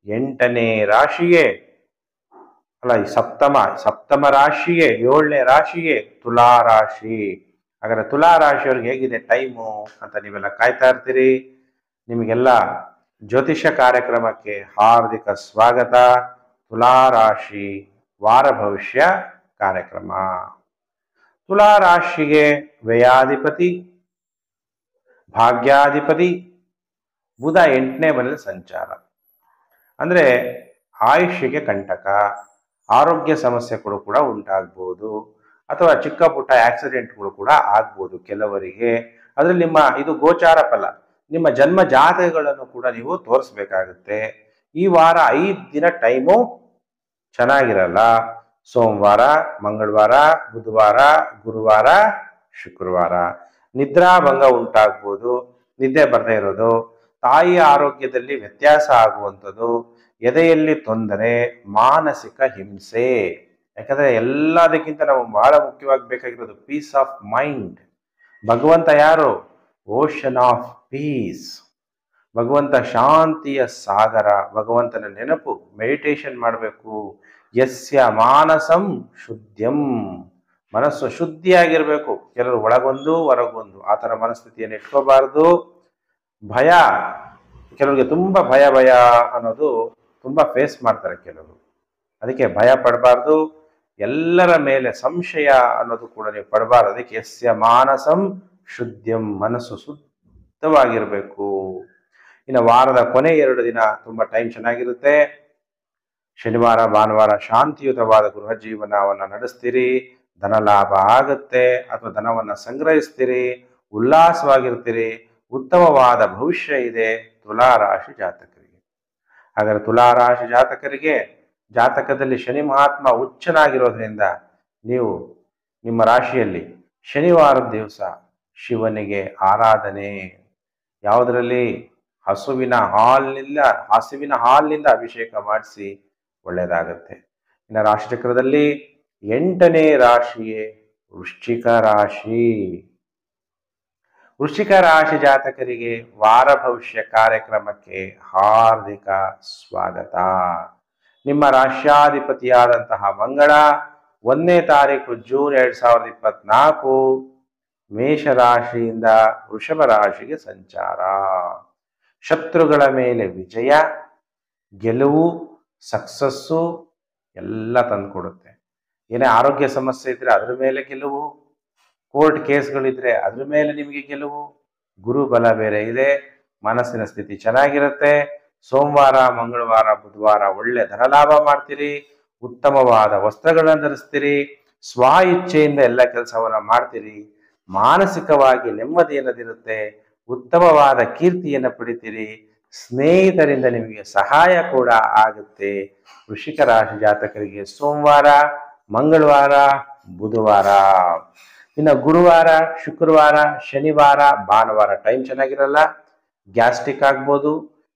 8ನೇ ರಾಶಿಗೆ ಸಪ್ತಮ ರಾಶಿಗೆ 7ನೇ ರಾಶಿಗೆ ತುಲಾ ರಾಶಿ. ಹಾಗಾದ್ರೆ ತುಲಾ ರಾಶಿಯವ್ರಿಗೆ ಹೇಗಿದೆ ಟೈಮು ಅಂತ ನೀವೆಲ್ಲ ಕಾಯ್ತಾ ಇರ್ತೀರಿ. ನಿಮಗೆಲ್ಲ ಜ್ಯೋತಿಷ್ಯ ಕಾರ್ಯಕ್ರಮಕ್ಕೆ ಹಾರ್ದಿಕ ಸ್ವಾಗತ. ತುಲಾ ರಾಶಿ ವಾರ ಭವಿಷ್ಯ ಕಾರ್ಯಕ್ರಮ. ತುಲಾ ರಾಶಿಗೆ ವ್ಯಯಾಧಿಪತಿ, ಭಾಗ್ಯಾಧಿಪತಿ ಬುಧ 8ನೇ ಮನೆಯಲ್ಲಿ ಸಂಚಾರ. ಅಂದ್ರೆ ಆಯುಷ್ಯಕ್ಕೆ ಕಂಟಕ, ಆರೋಗ್ಯ ಸಮಸ್ಯೆಗಳು ಕೂಡ ಉಂಟಾಗ್ಬೋದು, ಅಥವಾ ಚಿಕ್ಕ ಪುಟ್ಟ ಆಕ್ಸಿಡೆಂಟ್ಗಳು ಕೂಡ ಆಗ್ಬೋದು ಕೆಲವರಿಗೆ. ಅದ್ರಲ್ಲಿ ಇದು ಗೋಚಾರ ಫಲ, ನಿಮ್ಮ ಜನ್ಮ ಜಾತಕಗಳನ್ನು ಕೂಡ ನೀವು ತೋರಿಸ್ಬೇಕಾಗುತ್ತೆ. ಈ ವಾರ 5 ದಿನ ಟೈಮು ಚೆನ್ನಾಗಿರಲ್ಲ. ಸೋಮವಾರ, ಮಂಗಳವಾರ, ಬುಧವಾರ, ಗುರುವಾರ, ಶುಕ್ರವಾರ ನಿದ್ರಾಭಂಗ ಉಂಟಾಗ್ಬೋದು, ನಿದ್ದೆ ಬರ್ದೇ ಇರೋದು, ತಾಯಿಯ ಆರೋಗ್ಯದಲ್ಲಿ ವ್ಯತ್ಯಾಸ ಆಗುವಂಥದ್ದು, ಎದೆಯಲ್ಲಿ ತೊಂದರೆ, ಮಾನಸಿಕ ಹಿಂಸೆ. ಯಾಕಂದ್ರೆ ಎಲ್ಲದಕ್ಕಿಂತ ನಾವು ಬಹಳ ಮುಖ್ಯವಾಗಿ ಬೇಕಾಗಿರೋದು ಪೀಸ್ ಆಫ್ ಮೈಂಡ್. ಭಗವಂತ ಯಾರು? Ocean of piece. ಭಗವಂತ ಶಾಂತಿಯ ಸಾಗರ. ಭಗವಂತನ ನೆನಪು, ಮೆಡಿಟೇಷನ್ ಮಾಡಬೇಕು. ಯಸ್ಯ ಮಾನಸಂ ಶುದ್ಧಂ, ಮನಸ್ಸು ಶುದ್ಧಿಯಾಗಿರ್ಬೇಕು. ಕೆಲವರು ಒಳಗೊಂದು ಹೊರಗೊಂದು ಆ ಥರ ಮನಸ್ಥಿತಿಯನ್ನು ಇಟ್ಕೋಬಾರ್ದು. ಭಯ, ಕೆಲವರಿಗೆ ತುಂಬಾ ಭಯ ಅನ್ನೋದು ತುಂಬಾ ಫೇಸ್ ಮಾಡ್ತಾರೆ ಕೆಲವರು. ಅದಕ್ಕೆ ಭಯ ಪಡಬಾರ್ದು. ಎಲ್ಲರ ಮೇಲೆ ಸಂಶಯ ಅನ್ನೋದು ಕೂಡ ನೀವು ಪಡಬಾರ್ದು. ಅದಕ್ಕೆ ಯಸ್ಯ ಮಾನಸಂ ಶುದ್ಧಂ, ಮನಸ್ಸು ಶುದ್ಧವಾಗಿರ್ಬೇಕು. ಇನ್ನು ವಾರದ ಕೊನೆ 2 ದಿನ ತುಂಬಾ ಟೈಮ್ ಚೆನ್ನಾಗಿರುತ್ತೆ. ಶನಿವಾರ, ಭಾನುವಾರ ಶಾಂತಿಯುತವಾದ ಗೃಹ ಜೀವನವನ್ನ ನಡೆಸ್ತೀರಿ, ಧನ ಲಾಭ ಆಗುತ್ತೆ ಅಥವಾ ಧನವನ್ನ ಸಂಗ್ರಹಿಸ್ತೀರಿ, ಉಲ್ಲಾಸವಾಗಿರ್ತೀರಿ, ಉತ್ತಮವಾದ ಭವಿಷ್ಯ ಇದೆ ತುಲಾ ರಾಶಿ ಜಾತಕರಿಗೆ. ಹಾಗಾದ್ರೆ ತುಲಾ ರಾಶಿ ಜಾತಕರಿಗೆ ಜಾತಕದಲ್ಲಿ ಶನಿ ಮಹಾತ್ಮ ಉಚ್ಚನಾಗಿರೋದ್ರಿಂದ ನೀವು ನಿಮ್ಮ ರಾಶಿಯಲ್ಲಿ ಶನಿವಾರದ ದಿವಸ ಶಿವನಿಗೆ ಆರಾಧನೆ, ಯಾವುದರಲ್ಲಿ ಹಸುವಿನ ಹಾಲಿನಿಂದ ಅಭಿಷೇಕ ಮಾಡಿಸಿ ಒಳ್ಳೆಯದಾಗತ್ತೆ. ಇನ್ನು ರಾಶಿಚಕ್ರದಲ್ಲಿ 8ನೇ ರಾಶಿಯೇ ವೃಶ್ಚಿಕ ರಾಶಿ. ವೃಶ್ಚಿಕ ರಾಶಿ ಜಾತಕರಿಗೆ ವಾರ ಭವಿಷ್ಯ ಕಾರ್ಯಕ್ರಮಕ್ಕೆ ಹಾರ್ದಿಕ ಸ್ವಾಗತ. ನಿಮ್ಮ ರಾಶ್ಯಾಧಿಪತಿಯಾದಂತಹ ಮಂಗಳ 1ನೇ ತಾರೀಕು ಜೂನ್ 2024 ಮೇಷರಾಶಿಯಿಂದ ವೃಷಭ ರಾಶಿಗೆ ಸಂಚಾರ. ಶತ್ರುಗಳ ಮೇಲೆ ವಿಜಯ, ಗೆಲುವು, ಸಕ್ಸಸ್ಸು ಎಲ್ಲ ತಂದುಕೊಡುತ್ತೆ. ಏನೇ ಆರೋಗ್ಯ ಸಮಸ್ಯೆ ಇದ್ರೆ ಅದ್ರ ಮೇಲೆ ಗೆಲುವು, ಕೋರ್ಟ್ ಕೇಸ್ಗಳಿದ್ರೆ ಅದ್ರ ಮೇಲೆ ನಿಮಗೆ ಗೆಲುವು, ಗುರು ಬಲ ಬೇರೆ ಇದೆ, ಮನಸ್ಸಿನ ಸ್ಥಿತಿ ಚೆನ್ನಾಗಿರುತ್ತೆ. ಸೋಮವಾರ, ಮಂಗಳವಾರ, ಬುಧವಾರ ಒಳ್ಳೆ ಧನಲಾಭ ಮಾಡ್ತೀರಿ, ಉತ್ತಮವಾದ ವಸ್ತ್ರಗಳನ್ನು ಧರಿಸ್ತೀರಿ, ಸ್ವ ಇಚ್ಛೆಯಿಂದ ಎಲ್ಲ ಕೆಲಸವನ್ನ ಮಾಡ್ತೀರಿ, ಮಾನಸಿಕವಾಗಿ ನೆಮ್ಮದಿಯನ್ನದಿರುತ್ತೆ, ಉತ್ತಮವಾದ ಕೀರ್ತಿಯನ್ನು ಪಡಿತೀರಿ, ಸ್ನೇಹಿತರಿಂದ ನಿಮಗೆ ಸಹಾಯ ಕೂಡ ಆಗುತ್ತೆ. ವೃಶ್ಚಿಕ ರಾಶಿ ಜಾತಕರಿಗೆ ಸೋಮವಾರ, ಮಂಗಳವಾರ, ಬುಧವಾರ. ಇನ್ನು ಗುರುವಾರ, ಶುಕ್ರವಾರ, ಶನಿವಾರ, ಭಾನುವಾರ ಟೈಮ್ ಚೆನ್ನಾಗಿರಲ್ಲ. ಗ್ಯಾಸ್ಟ್ರಿಕ್ ಆಗ್ಬೋದು,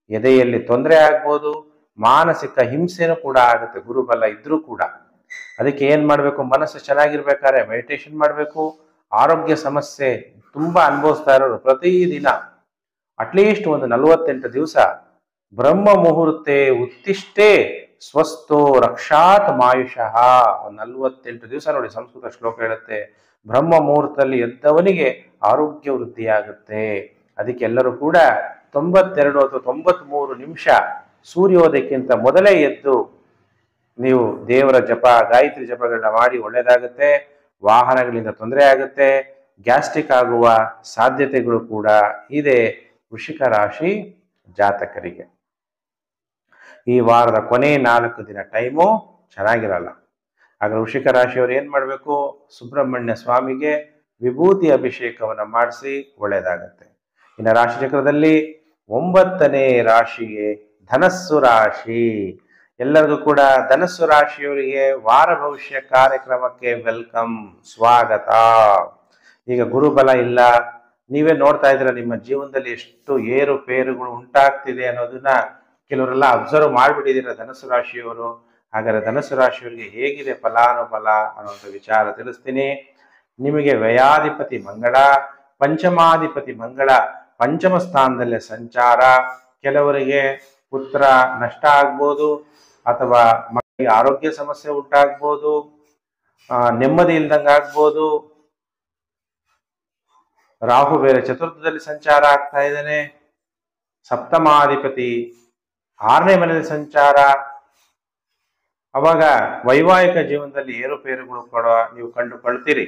ಎದೆಯಲ್ಲಿ ತೊಂದರೆ ಆಗ್ಬೋದು, ಮಾನಸಿಕ ಹಿಂಸೆನೂ ಕೂಡ ಆಗುತ್ತೆ ಗುರುಬಲ ಇದ್ರೂ ಕೂಡ. ಅದಕ್ಕೆ ಏನ್ ಮಾಡಬೇಕು, ಮನಸ್ಸು ಚೆನ್ನಾಗಿರ್ಬೇಕಾದ್ರೆ ಮೆಡಿಟೇಷನ್ ಮಾಡಬೇಕು. ಆರೋಗ್ಯ ಸಮಸ್ಯೆ ತುಂಬಾ ಅನುಭವಿಸ್ತಾ ಇರೋರು ಪ್ರತಿದಿನ ಅಟ್ಲೀಸ್ಟ್ ಒಂದು 48 ದಿವಸ ಬ್ರಹ್ಮ ಮುಹೂರ್ತೆ ಉತ್ತಿಷ್ಟೇ ಸ್ವಸ್ಥೋ ರಕ್ಷಾತ್ ಮಾಯುಷಃ, ಒಂದು 48 ದಿವಸ ನೋಡಿ, ಸಂಸ್ಕೃತ ಶ್ಲೋಕ ಹೇಳುತ್ತೆ, ಬ್ರಹ್ಮ ಮುಹೂರ್ತದಲ್ಲಿ ಎದ್ದವನಿಗೆ ಆರೋಗ್ಯ ವೃದ್ಧಿಯಾಗುತ್ತೆ. ಅದಕ್ಕೆ ಎಲ್ಲರೂ ಕೂಡ 92 ಅಥವಾ 93 ನಿಮಿಷ ಸೂರ್ಯೋದಯಕ್ಕಿಂತ ಮೊದಲೇ ಎದ್ದು ನೀವು ದೇವರ ಜಪ, ಗಾಯತ್ರಿ ಜಪಗಳನ್ನ ಮಾಡಿ ಒಳ್ಳೆಯದಾಗುತ್ತೆ. ವಾಹನಗಳಿಂದ ತೊಂದರೆ ಆಗುತ್ತೆ, ಗ್ಯಾಸ್ಟ್ರಿಕ್ ಆಗುವ ಸಾಧ್ಯತೆಗಳು ಕೂಡ ಇದೆ ವೃಶ್ಚಿಕ ರಾಶಿ ಜಾತಕರಿಗೆ. ಈ ವಾರದ ಕೊನೆ 4 ದಿನ ಟೈಮು ಚೆನ್ನಾಗಿರಲ್ಲ. ಆಗ ವೃಶ್ಚಿಕ ರಾಶಿಯವರು ಏನ್ ಮಾಡಬೇಕು, ಸುಬ್ರಹ್ಮಣ್ಯ ಸ್ವಾಮಿಗೆ ವಿಭೂತಿ ಅಭಿಷೇಕವನ್ನು ಮಾಡಿಸಿ ಒಳ್ಳೆಯದಾಗತ್ತೆ. ಇನ್ನು ರಾಶಿ ಚಕ್ರದಲ್ಲಿ 9ನೇ ರಾಶಿಗೆ ಧನಸ್ಸು ರಾಶಿ. ಎಲ್ಲರಿಗೂ ಕೂಡ ಧನಸ್ಸು ರಾಶಿಯವರಿಗೆ ವಾರ ಭವಿಷ್ಯ ಕಾರ್ಯಕ್ರಮಕ್ಕೆ ವೆಲ್ಕಮ್, ಸ್ವಾಗತ. ಈಗ ಗುರುಬಲ ಇಲ್ಲ, ನೀವೇ ನೋಡ್ತಾ ಇದ್ದೀರಾ ನಿಮ್ಮ ಜೀವನದಲ್ಲಿ ಎಷ್ಟು ಏರುಪೇರುಗಳು ಉಂಟಾಗ್ತಿದೆ ಅನ್ನೋದನ್ನ ಕೆಲವರೆಲ್ಲ ಅಬ್ಸರ್ವ್ ಮಾಡಿಬಿಟ್ಟಿದ್ದೀರಾ ಧನಸ್ಸು ರಾಶಿಯವರು. ಹಾಗಾದ್ರೆ ಧನಸ್ಸು ರಾಶಿಯವರಿಗೆ ಹೇಗಿದೆ ಫಲಾನುಫಲ ಅನ್ನೋಂಥ ವಿಚಾರ ತಿಳಿಸ್ತೀನಿ. ನಿಮಗೆ ವ್ಯಯಾಧಿಪತಿ ಮಂಗಳ, ಪಂಚಮಾಧಿಪತಿ ಮಂಗಳ ಪಂಚಮ ಸ್ಥಾನದಲ್ಲೇ ಸಂಚಾರ. ಕೆಲವರಿಗೆ ಪುತ್ರ ನಷ್ಟ ಆಗ್ಬೋದು, ಅಥವಾ ಮಕ್ಕಳಿಗೆ ಆರೋಗ್ಯ ಸಮಸ್ಯೆ ಉಂಟಾಗ್ಬೋದು, ನೆಮ್ಮದಿ ಇಲ್ದಂಗೆ ಆಗ್ಬೋದು. ರಾಹು ಬೇರೆ ಚತುರ್ಥದಲ್ಲಿ ಸಂಚಾರ ಆಗ್ತಾ ಇದ್ದಾನೆ. ಸಪ್ತಮಾಧಿಪತಿ 6ನೇ ಮನೆಯಲ್ಲಿ ಸಂಚಾರ. ಅವಾಗ ವೈವಾಹಿಕ ಜೀವನದಲ್ಲಿ ಏರುಪೇರುಗಳು ಕೂಡ ನೀವು ಕಂಡುಕೊಳ್ತೀರಿ.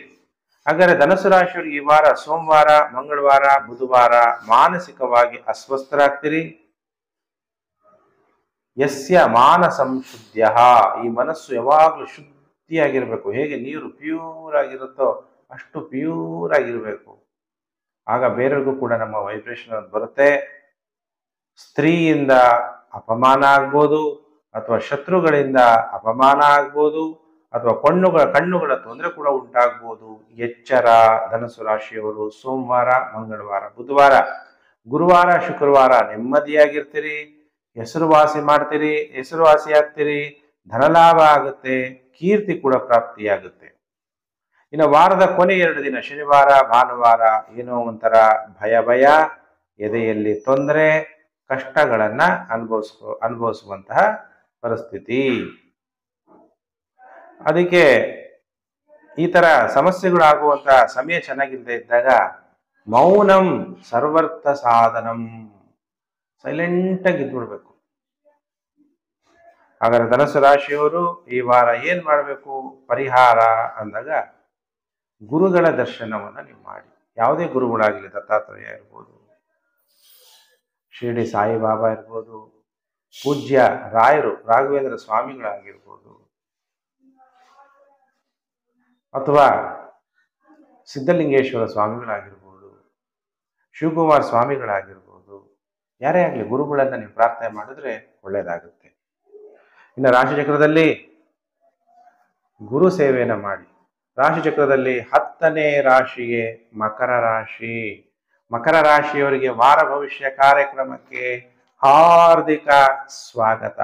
ಹಾಗಾದ್ರೆ ಧನಸ್ಸು ರಾಶಿಯವರಿಗೆ ಈ ವಾರ ಸೋಮವಾರ, ಮಂಗಳವಾರ, ಬುಧವಾರ ಮಾನಸಿಕವಾಗಿ ಅಸ್ವಸ್ಥರಾಗ್ತೀರಿ. ಯಸ್ಯ ಮಾನಸಂ ಶುದ್ಧ, ಈ ಮನಸ್ಸು ಯಾವಾಗಲೂ ಶುದ್ಧಿಯಾಗಿರ್ಬೇಕು. ಹೇಗೆ ನೀರು ಪ್ಯೂರ್ ಆಗಿರುತ್ತೋ ಅಷ್ಟು ಪ್ಯೂರ್ ಆಗಿರ್ಬೇಕು. ಆಗ ಬೇರೆಯವ್ರಿಗೂ ಕೂಡ ನಮ್ಮ ವೈಬ್ರೇಷನ್ ಅಂತ ಬರುತ್ತೆ. ಸ್ತ್ರೀಯಿಂದ ಅಪಮಾನ ಆಗ್ಬೋದು, ಅಥವಾ ಶತ್ರುಗಳಿಂದ ಅಪಮಾನ ಆಗ್ಬೋದು, ಅಥವಾ ಕಣ್ಣುಗಳ ತೊಂದರೆ ಕೂಡ ಉಂಟಾಗ್ಬೋದು. ಎಚ್ಚರ ಧನಸ್ಸು ರಾಶಿಯವರು ಸೋಮವಾರ, ಮಂಗಳವಾರ, ಬುಧವಾರ. ಗುರುವಾರ, ಶುಕ್ರವಾರ ನೆಮ್ಮದಿಯಾಗಿರ್ತೀರಿ, ಹೆಸರುವಾಸಿ ಮಾಡ್ತೀರಿ, ಹೆಸರುವಾಸಿ ಆಗ್ತೀರಿ, ಧನಲಾಭ ಆಗುತ್ತೆ, ಕೀರ್ತಿ ಕೂಡ ಪ್ರಾಪ್ತಿಯಾಗುತ್ತೆ. ಇನ್ನು ವಾರದ ಕೊನೆ 2 ದಿನ ಶನಿವಾರ, ಭಾನುವಾರ ಏನೋ ಒಂಥರ ಭಯ, ಎದೆಯಲ್ಲಿ ತೊಂದರೆ, ಕಷ್ಟಗಳನ್ನ ಅನುಭವಿಸುವಂತಹ ಪರಿಸ್ಥಿತಿ. ಅದಕ್ಕೆ ಈ ತರ ಸಮಸ್ಯೆಗಳು ಆಗುವಂತಹ ಸಮಯ ಚೆನ್ನಾಗಿಲ್ಲದೆ ಇದ್ದಾಗ ಮೌನಂ ಸರ್ವರ್ಥ ಸಾಧನಂ, ಸೈಲೆಂಟ್ ಆಗಿ ಇದ್ಬಿಡ್ಬೇಕು. ಹಾಗಾದ್ರೆ ಧನಸ್ಸು ರಾಶಿಯವರು ಈ ವಾರ ಏನ್ ಮಾಡಬೇಕು ಪರಿಹಾರ ಅಂದಾಗ, ಗುರುಗಳ ದರ್ಶನವನ್ನ ನೀವು ಮಾಡಿ. ಯಾವುದೇ ಗುರುಗಳಾಗಲಿ, ದತ್ತಾತ್ರೇಯ ಇರ್ಬೋದು, ಶಿರಡಿ ಸಾಯಿಬಾಬಾ ಇರ್ಬೋದು, ಪೂಜ್ಯ ರಾಯರು ರಾಘವೇಂದ್ರ ಸ್ವಾಮಿಗಳಾಗಿರ್ಬೋದು, ಅಥವಾ ಸಿದ್ಧಲಿಂಗೇಶ್ವರ ಸ್ವಾಮಿಗಳಾಗಿರ್ಬೋದು, ಶಿವಕುಮಾರ ಸ್ವಾಮಿಗಳಾಗಿರ್ಬೋದು, ಯಾರೇ ಆಗಲಿ ಗುರುಗಳನ್ನ ನೀವು ಪ್ರಾರ್ಥನೆ ಮಾಡಿದ್ರೆ ಒಳ್ಳೆಯದಾಗುತ್ತೆ. ಇನ್ನು ರಾಶಿಚಕ್ರದಲ್ಲಿ ಗುರು ಸೇವೆಯನ್ನು ಮಾಡಿ. ರಾಶಿಚಕ್ರದಲ್ಲಿ 10ನೇ ರಾಶಿಗೆ ಮಕರ ರಾಶಿ. ಮಕರ ರಾಶಿಯವರಿಗೆ ವಾರ ಭವಿಷ್ಯ ಕಾರ್ಯಕ್ರಮಕ್ಕೆ ಹಾರ್ದಿಕ ಸ್ವಾಗತ.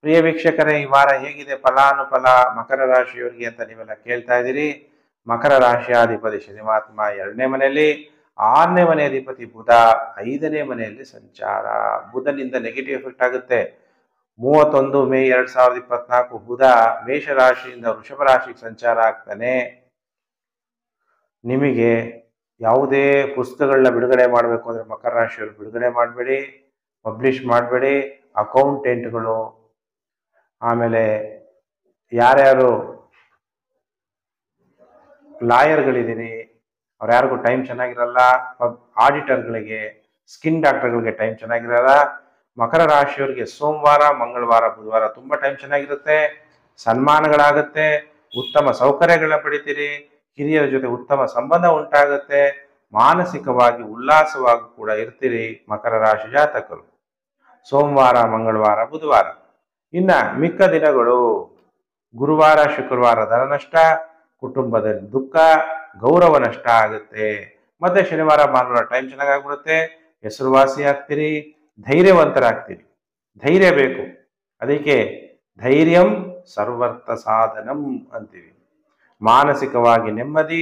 ಪ್ರಿಯ ವೀಕ್ಷಕರೇ, ಈ ವಾರ ಹೇಗಿದೆ ಫಲಾನುಫಲ ಮಕರ ರಾಶಿಯವರಿಗೆ ಅಂತ ನೀವೆಲ್ಲ ಕೇಳ್ತಾ ಇದ್ದೀರಿ. ಮಕರ ರಾಶಿಯಾಧಿಪತಿ ಶನಿಮಾತ್ಮ 2ನೇ ಮನೆಯಲ್ಲಿ, 6ನೇ ಮನೆ ಅಧಿಪತಿ ಬುಧ 5ನೇ ಮನೆಯಲ್ಲಿ ಸಂಚಾರ. ಬುಧನಿಂದ ನೆಗೆಟಿವ್ ಎಫೆಕ್ಟ್ ಆಗುತ್ತೆ. 31 ಮೇ 2024 ಬುಧ ಮೇಷರಾಶಿಯಿಂದ ವೃಷಭ ರಾಶಿಗೆ ಸಂಚಾರ ಆಗ್ತಾನೆ. ನಿಮಗೆ ಯಾವುದೇ ಪುಸ್ತಕಗಳನ್ನ ಬಿಡುಗಡೆ ಮಾಡಬೇಕು ಅಂದ್ರೆ ಮಕರ ರಾಶಿಯವರು ಬಿಡುಗಡೆ ಮಾಡಬೇಡಿ, ಪಬ್ಲಿಷ್ ಮಾಡಬೇಡಿ. ಅಕೌಂಟೆಂಟ್ಗಳು, ಆಮೇಲೆ ಯಾರ್ಯಾರು ಲಾಯರ್ಗಳಿದ್ದೀರಿ ಅವ್ರು ಯಾರಿಗೂ ಟೈಮ್ ಚೆನ್ನಾಗಿರಲ್ಲ. ಆಡಿಟರ್ಗಳಿಗೆ, ಸ್ಕಿನ್ ಡಾಕ್ಟರ್ಗಳಿಗೆ ಟೈಮ್ ಚೆನ್ನಾಗಿರಲ್ಲ. ಮಕರ ರಾಶಿಯವರಿಗೆ ಸೋಮವಾರ, ಮಂಗಳವಾರ, ಬುಧವಾರ ತುಂಬಾ ಟೈಮ್ ಚೆನ್ನಾಗಿರುತ್ತೆ. ಸನ್ಮಾನಗಳಾಗುತ್ತೆ, ಉತ್ತಮ ಸೌಕರ್ಯಗಳನ್ನ ಪಡಿತೀರಿ, ಹಿರಿಯರ ಜೊತೆ ಉತ್ತಮ ಸಂಬಂಧ ಉಂಟಾಗುತ್ತೆ, ಮಾನಸಿಕವಾಗಿ ಉಲ್ಲಾಸವಾಗಿ ಕೂಡ ಇರ್ತೀರಿ ಮಕರ ರಾಶಿ ಜಾತಕರು ಸೋಮವಾರ, ಮಂಗಳವಾರ, ಬುಧವಾರ. ಇನ್ನ ಮಿಕ್ಕ ದಿನಗಳು ಗುರುವಾರ, ಶುಕ್ರವಾರ ಧನ ನಷ್ಟ, ಕುಟುಂಬದಲ್ಲಿ ದುಃಖ, ಗೌರವ ನಷ್ಟ ಆಗುತ್ತೆ. ಮತ್ತೆ ಶನಿವಾರ, ಭಾನುವಾರ ಟೈಮ್ ಚೆನ್ನಾಗಾಗ್ಬಿಡುತ್ತೆ, ಹೆಸರುವಾಸಿ ಆಗ್ತೀರಿ, ಧೈರ್ಯವಂತರಾಗ್ತೀರಿ. ಧೈರ್ಯ ಬೇಕು, ಅದಕ್ಕೆ ಧೈರ್ಯಂ ಸರ್ವರ್ಥ ಸಾಧನಂ ಅಂತೀವಿ. ಮಾನಸಿಕವಾಗಿ ನೆಮ್ಮದಿ,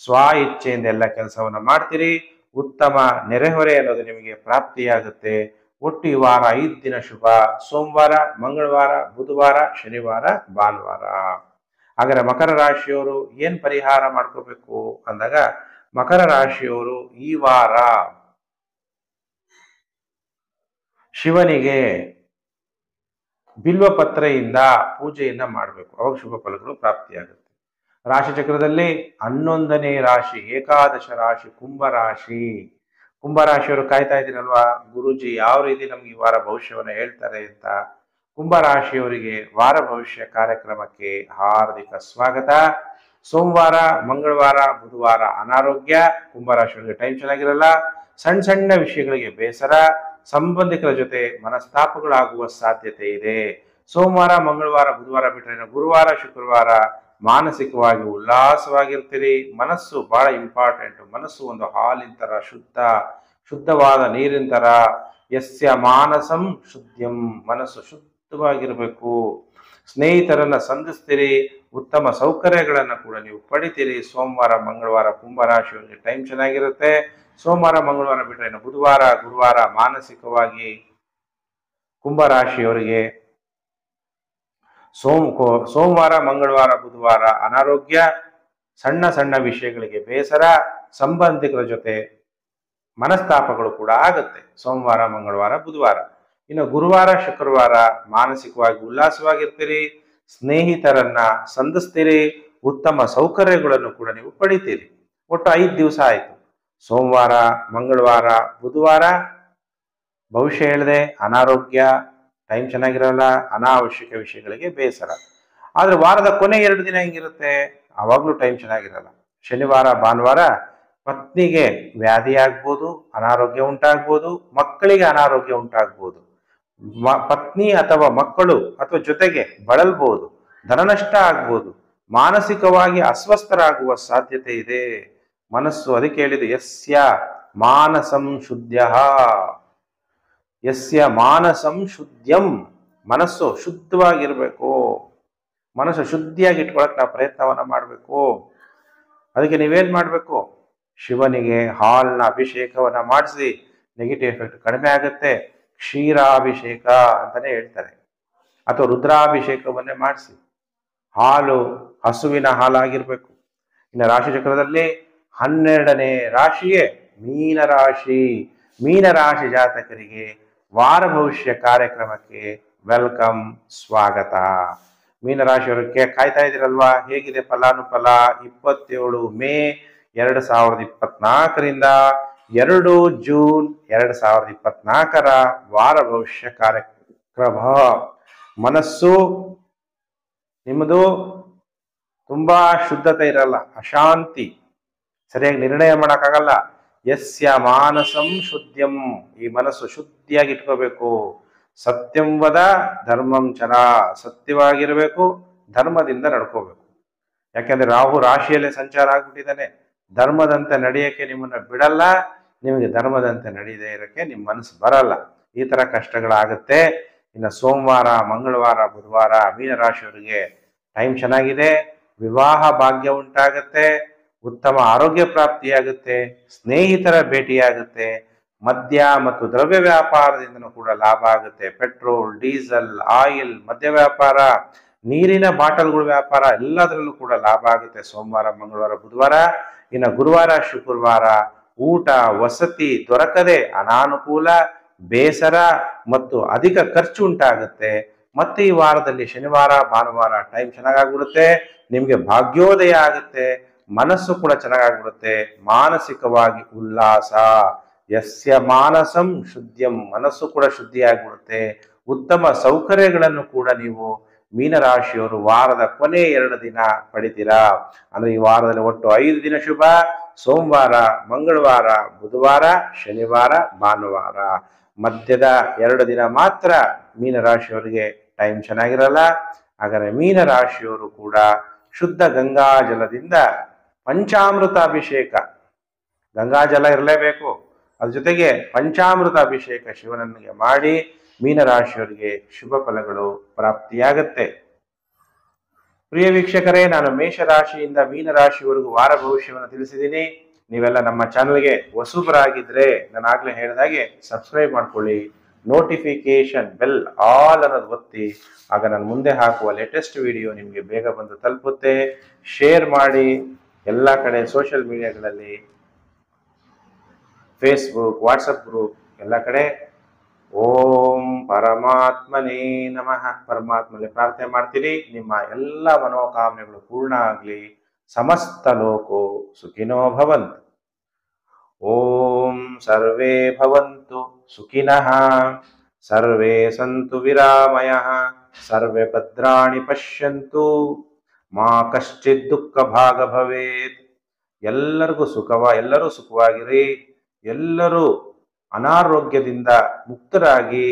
ಸ್ವ ಇಚ್ಛೆಯಿಂದ ಎಲ್ಲ ಕೆಲಸವನ್ನ ಮಾಡ್ತೀರಿ. ಉತ್ತಮ ನೆರೆಹೊರೆ ಅನ್ನೋದು ನಿಮಗೆ ಪ್ರಾಪ್ತಿಯಾಗುತ್ತೆ. ಒಟ್ಟು ಈ ವಾರ 5 ದಿನ ಶುಭ. ಸೋಮವಾರ, ಮಂಗಳವಾರ, ಬುಧವಾರ, ಶನಿವಾರ, ಭಾನುವಾರ. ಹಾಗಾದ್ರೆ ಮಕರ ರಾಶಿಯವರು ಏನ್ ಪರಿಹಾರ ಮಾಡ್ಕೋಬೇಕು ಅಂದಾಗ, ಮಕರ ರಾಶಿಯವರು ಈ ವಾರ ಶಿವನಿಗೆ ಬಿಲ್ವಪತ್ರೆಯಿಂದ ಪೂಜೆಯನ್ನ ಮಾಡಬೇಕು, ಅವಾಗ ಶುಭ ಫಲಗಳು ಪ್ರಾಪ್ತಿಯಾಗುತ್ತೆ. ರಾಶಿ ಚಕ್ರದಲ್ಲಿ 11ನೇ ರಾಶಿ, ಏಕಾದಶ ರಾಶಿ ಕುಂಭರಾಶಿ. ಕುಂಭರಾಶಿಯವರು ಕಾಯ್ತಾ ಇದ್ದೀರಲ್ವಾ, ಗುರೂಜಿ ಯಾವ ರೀತಿ ನಮ್ಗೆ ಈ ವಾರ ಭವಿಷ್ಯವನ್ನ ಹೇಳ್ತಾರೆ ಅಂತ. ಕುಂಭರಾಶಿಯವರಿಗೆ ವಾರ ಭವಿಷ್ಯ ಕಾರ್ಯಕ್ರಮಕ್ಕೆ ಹಾರ್ದಿಕ ಸ್ವಾಗತ. ಸೋಮವಾರ, ಮಂಗಳವಾರ, ಬುಧವಾರ ಅನಾರೋಗ್ಯ. ಕುಂಭರಾಶಿಯವರಿಗೆ ಟೈಮ್ ಚೆನ್ನಾಗಿರಲ್ಲ. ಸಣ್ಣ ಸಣ್ಣ ವಿಷಯಗಳಿಗೆ ಬೇಸರ, ಸಂಬಂಧಿಕರ ಜೊತೆ ಮನಸ್ತಾಪಗಳಾಗುವ ಸಾಧ್ಯತೆ ಇದೆ. ಸೋಮವಾರ, ಮಂಗಳವಾರ, ಬುಧವಾರ ಬಿಟ್ಟರೆ ಗುರುವಾರ, ಶುಕ್ರವಾರ ಮಾನಸಿಕವಾಗಿ ಉಲ್ಲಾಸವಾಗಿರ್ತೀರಿ. ಮನಸ್ಸು ಬಹಳ ಇಂಪಾರ್ಟೆಂಟ್. ಮನಸ್ಸು ಒಂದು ಹಾಲಿನ ತರ ಶುದ್ಧವಾದ ನೀರಿನ ತರ. ಯಸ್ಯ ಮಾನಸಂ ಶುದ್ಧಂ, ಮನಸ್ಸು ಶುದ್ಧವಾಗಿರ್ಬೇಕು. ಸ್ನೇಹಿತರನ್ನ ಸಂಧಿಸ್ತೀರಿ, ಉತ್ತಮ ಸೌಕರ್ಯಗಳನ್ನ ಕೂಡ ನೀವು ಪಡಿತೀರಿ. ಸೋಮವಾರ, ಮಂಗಳವಾರ ಕುಂಭರಾಶಿಯವರಿಗೆ ಟೈಮ್ ಚೆನ್ನಾಗಿರುತ್ತೆ. ಸೋಮವಾರ, ಮಂಗಳವಾರ ಬಿಟ್ಟರೆ ಬುಧವಾರ, ಗುರುವಾರ ಮಾನಸಿಕವಾಗಿ ಕುಂಭರಾಶಿಯವರಿಗೆ ಸೋಮವಾರ, ಮಂಗಳವಾರ, ಬುಧವಾರ ಅನಾರೋಗ್ಯ, ಸಣ್ಣ ಸಣ್ಣ ವಿಷಯಗಳಿಗೆ ಬೇಸರ, ಸಂಬಂಧಿಕರ ಜೊತೆ ಮನಸ್ತಾಪಗಳು ಕೂಡ ಆಗುತ್ತೆ. ಸೋಮವಾರ, ಮಂಗಳವಾರ, ಬುಧವಾರ. ಇನ್ನು ಗುರುವಾರ, ಶುಕ್ರವಾರ ಮಾನಸಿಕವಾಗಿ ಉಲ್ಲಾಸವಾಗಿರ್ತೀರಿ, ಸ್ನೇಹಿತರನ್ನ ಸಂಧಿಸ್ತೀರಿ, ಉತ್ತಮ ಸೌಕರ್ಯಗಳನ್ನು ಕೂಡ ನೀವು ಪಡಿತೀರಿ. ಒಟ್ಟು 5 ದಿವಸ ಆಯ್ತು. ಸೋಮವಾರ, ಮಂಗಳವಾರ, ಬುಧವಾರ ಭವಿಷ್ಯ ಹೇಳಿದೆ, ಅನಾರೋಗ್ಯ, ಟೈಮ್ ಚೆನ್ನಾಗಿರಲ್ಲ, ಅನಾವಶ್ಯಕ ವಿಷಯಗಳಿಗೆ ಬೇಸರ. ಆದ್ರೆ ವಾರದ ಕೊನೆ 2 ದಿನ ಹೆಂಗಿರುತ್ತೆ, ಆವಾಗ್ಲೂ ಟೈಮ್ ಚೆನ್ನಾಗಿರಲ್ಲ. ಶನಿವಾರ, ಭಾನುವಾರ ಪತ್ನಿಗೆ ವ್ಯಾಧಿ ಆಗ್ಬೋದು, ಅನಾರೋಗ್ಯ ಉಂಟಾಗ್ಬೋದು, ಮಕ್ಕಳಿಗೆ ಅನಾರೋಗ್ಯ ಉಂಟಾಗ್ಬೋದು, ಪತ್ನಿ ಅಥವಾ ಮಕ್ಕಳು ಅಥವಾ ಜೊತೆಗೆ ಬಳಲ್ಬೋದು, ಧನನಷ್ಟ ಆಗ್ಬೋದು, ಮಾನಸಿಕವಾಗಿ ಅಸ್ವಸ್ಥರಾಗುವ ಸಾಧ್ಯತೆ ಇದೆ. ಮನಸ್ಸು ಅದಕ್ಕೆ ಹೇಳಿದೆ, ಯಸ್ಯ ಮಾನಸಂ ಶುದ್ಧ, ಯಸ್ಯ ಮಾನಸಂ ಶುದ್ಧಂ, ಮನಸ್ಸು ಶುದ್ಧವಾಗಿರ್ಬೇಕು. ಮನಸ್ಸು ಶುದ್ಧಿಯಾಗಿ ಇಟ್ಕೊಳಕ್ ನಾವು ಪ್ರಯತ್ನವನ್ನ ಮಾಡಬೇಕು. ಅದಕ್ಕೆ ನೀವೇನ್ ಮಾಡ್ಬೇಕು, ಶಿವನಿಗೆ ಹಾಲ್ನ ಅಭಿಷೇಕವನ್ನ ಮಾಡಿಸಿ, ನೆಗೆಟಿವ್ ಎಫೆಕ್ಟ್ ಕಡಿಮೆ ಆಗುತ್ತೆ. ಕ್ಷೀರಾಭಿಷೇಕ ಅಂತಾನೆ ಹೇಳ್ತಾರೆ, ಅಥವಾ ರುದ್ರಾಭಿಷೇಕವನ್ನೇ ಮಾಡಿಸಿ. ಹಾಲು ಹಸುವಿನ ಹಾಲಾಗಿರ್ಬೇಕು. ಇನ್ನು ರಾಶಿ ಚಕ್ರದಲ್ಲಿ 12ನೇ ರಾಶಿಯೇ ಮೀನರಾಶಿ. ಮೀನರಾಶಿ ಜಾತಕರಿಗೆ ವಾರ ಭವಿಷ್ಯ ಕಾರ್ಯಕ್ರಮಕ್ಕೆ ವೆಲ್ಕಮ್, ಸ್ವಾಗತ. ಮೀನರಾಶಿಯವರಿಗೆ ಕಾಯ್ತಾ ಇದ್ದೀರಲ್ವಾ, ಹೇಗಿದೆ ಫಲಾನುಫಲ? 27 ಮೇ 2024ರಿಂದ 2 ಜೂನ್ 2024 ವಾರ ಭವಿಷ್ಯ ಕಾರ್ಯಕ್ರಮ. ಮನಸ್ಸು ನಿಮ್ಮದು ತುಂಬಾ ಶುದ್ಧತೆ ಇರಲ್ಲ, ಅಶಾಂತಿ, ಸರಿಯಾಗಿ ನಿರ್ಣಯ ಮಾಡೋಕ್ಕಾಗಲ್ಲ. ಯಸ್ಯ ಮಾನಸಂ ಶುದ್ಧಂ, ಈ ಮನಸ್ಸು ಶುದ್ಧಿಯಾಗಿ ಇಟ್ಕೋಬೇಕು. ಸತ್ಯಂ ವದ ಧರ್ಮಂ ಚರ, ಸತ್ಯವಾಗಿರಬೇಕು, ಧರ್ಮದಿಂದ ನಡ್ಕೋಬೇಕು. ಯಾಕೆಂದ್ರೆ ರಾಹು ರಾಶಿಯಲ್ಲೇ ಸಂಚಾರ ಆಗ್ಬಿಟ್ಟಿದ್ದಾನೆ. ಧರ್ಮದಂತೆ ನಡೆಯಕ್ಕೆ ನಿಮ್ಮನ್ನ ಬಿಡಲ್ಲ, ನಿಮಗೆ ಧರ್ಮದಂತೆ ನಡೆಯದೇ ಇರಕ್ಕೆ ನಿಮ್ಮ ಮನಸ್ಸು ಬರಲ್ಲ. ಈ ತರ ಕಷ್ಟಗಳಾಗುತ್ತೆ. ಇನ್ನು ಸೋಮವಾರ, ಮಂಗಳವಾರ, ಬುಧವಾರ ಮೀನರಾಶಿಯವರಿಗೆ ಟೈಮ್ ಚೆನ್ನಾಗಿದೆ. ವಿವಾಹ ಭಾಗ್ಯ ಉಂಟಾಗತ್ತೆ, ಉತ್ತಮ ಆರೋಗ್ಯ ಪ್ರಾಪ್ತಿಯಾಗುತ್ತೆ, ಸ್ನೇಹಿತರ ಭೇಟಿಯಾಗುತ್ತೆ, ಮದ್ಯ ಮತ್ತು ದ್ರವ್ಯ ವ್ಯಾಪಾರದಿಂದನೂ ಕೂಡ ಲಾಭ ಆಗುತ್ತೆ. ಪೆಟ್ರೋಲ್, ಡೀಸೆಲ್, ಆಯಿಲ್, ಮದ್ಯ ವ್ಯಾಪಾರ, ನೀರಿನ ಬಾಟಲ್ಗಳ ವ್ಯಾಪಾರ ಎಲ್ಲದರಲ್ಲೂ ಕೂಡ ಲಾಭ ಆಗುತ್ತೆ ಸೋಮವಾರ, ಮಂಗಳವಾರ, ಬುಧವಾರ. ಇನ್ನು ಗುರುವಾರ, ಶುಕ್ರವಾರ ಊಟ ವಸತಿ ದೊರಕದೆ ಅನಾನುಕೂಲ, ಬೇಸರ ಮತ್ತು ಅಧಿಕ ಖರ್ಚು ಉಂಟಾಗುತ್ತೆ. ಮತ್ತೆ ಈ ವಾರದಲ್ಲಿ ಶನಿವಾರ, ಭಾನುವಾರ ಟೈಮ್ ಚೆನ್ನಾಗಾಗ್ಬಿಡುತ್ತೆ. ನಿಮ್ಗೆ ಭಾಗ್ಯೋದಯ ಆಗುತ್ತೆ, ಮನಸ್ಸು ಕೂಡ ಚೆನ್ನಾಗಾಗ್ಬಿಡುತ್ತೆ, ಮಾನಸಿಕವಾಗಿ ಉಲ್ಲಾಸ. ಯಸ್ಯ ಮಾನಸಂ ಶುದ್ಧಂ, ಮನಸ್ಸು ಕೂಡ ಶುದ್ಧಿಯಾಗ್ಬಿಡುತ್ತೆ. ಉತ್ತಮ ಸೌಕರ್ಯಗಳನ್ನು ಕೂಡ ನೀವು ಮೀನರಾಶಿಯವರು ವಾರದ ಕೊನೆ 2 ದಿನ ಪಡಿತೀರಾ. ಅಂದ್ರೆ ಈ ವಾರದಲ್ಲಿ ಒಟ್ಟು 5 ದಿನ ಶುಭ. ಸೋಮವಾರ, ಮಂಗಳವಾರ, ಬುಧವಾರ, ಶನಿವಾರ, ಭಾನುವಾರ. ಮಧ್ಯದ 2 ದಿನ ಮಾತ್ರ ಮೀನರಾಶಿಯವರಿಗೆ ಟೈಮ್ ಚೆನ್ನಾಗಿರಲ್ಲ. ಹಾಗಾದ್ರೆ ಮೀನರಾಶಿಯವರು ಕೂಡ ಶುದ್ಧ ಗಂಗಾ ಜಲದಿಂದ ಪಂಚಾಮೃತ ಅಭಿಷೇಕ, ಗಂಗಾಜಲ ಇರಲೇಬೇಕು, ಅದ್ರ ಜೊತೆಗೆ ಪಂಚಾಮೃತ ಅಭಿಷೇಕ ಶಿವನಿಗೆ ಮಾಡಿ ಮೀನರಾಶಿಯವರಿಗೆ ಶುಭ ಫಲಗಳು ಪ್ರಾಪ್ತಿಯಾಗತ್ತೆ. ಪ್ರಿಯ ವೀಕ್ಷಕರೇ, ನಾನು ಮೇಷರಾಶಿಯಿಂದ ಮೀನರಾಶಿಯವರೆಗೂ ವಾರ ಭವಿಷ್ಯವನ್ನು ತಿಳಿಸಿದ್ದೀನಿ. ನೀವೆಲ್ಲ ನಮ್ಮ ಚಾನಲ್ಗೆ ಹೊಸಬರಾಗಿದ್ರೆ ನಾನು ಆಗ್ಲೇ ಹೇಳಿದಾಗೆ ಸಬ್ಸ್ಕ್ರೈಬ್ ಮಾಡ್ಕೊಳ್ಳಿ, ನೋಟಿಫಿಕೇಶನ್ ಬೆಲ್ ಆಲ್ ಅನ್ನೋದು ಒತ್ತಿ. ಆಗ ನಾನು ಮುಂದೆ ಹಾಕುವ ಲೇಟೆಸ್ಟ್ ವಿಡಿಯೋ ನಿಮಗೆ ಬೇಗ ಬಂದು ತಲುಪುತ್ತೆ. ಶೇರ್ ಮಾಡಿ ಎಲ್ಲ ಕಡೆ, ಸೋಷಿಯಲ್ ಮೀಡಿಯಾಗಳಲ್ಲಿ, ಫೇಸ್ಬುಕ್, ವಾಟ್ಸಪ್ ಗ್ರೂಪ್ ಎಲ್ಲ ಕಡೆ. ಓಂ ಪರಮಾತ್ಮನೇ ನಮಃ. ಪರಮಾತ್ಮನಲ್ಲಿ ಪ್ರಾರ್ಥನೆ ಮಾಡ್ತೀನಿ, ನಿಮ್ಮ ಎಲ್ಲ ಮನೋಕಾಮನೆಗಳು ಪೂರ್ಣ ಆಗಲಿ. ಸಮಸ್ತ ಲೋಕೋ ಸುಖಿನೋ ಭವಂತು. ಓಂ ಸರ್ವೇ ಭವಂತು ಸುಖಿನಃ, ಸರ್ವೇ ಸಂತು ವಿರಾಮಯಃ, ಸರ್ವೇ ಭದ್ರಾಣಿ ಪಶ್ಯಂತು, ಮಾ ಕಶ್ಚಿತ್ ದುಃಖ ಭಾಗ ಭವೇತ್. ಎಲ್ಲರೂ ಸುಖವಾಗಿರಿ, ಎಲ್ಲರೂ ಅನಾರೋಗ್ಯದಿಂದ ಮುಕ್ತರಾಗಿ,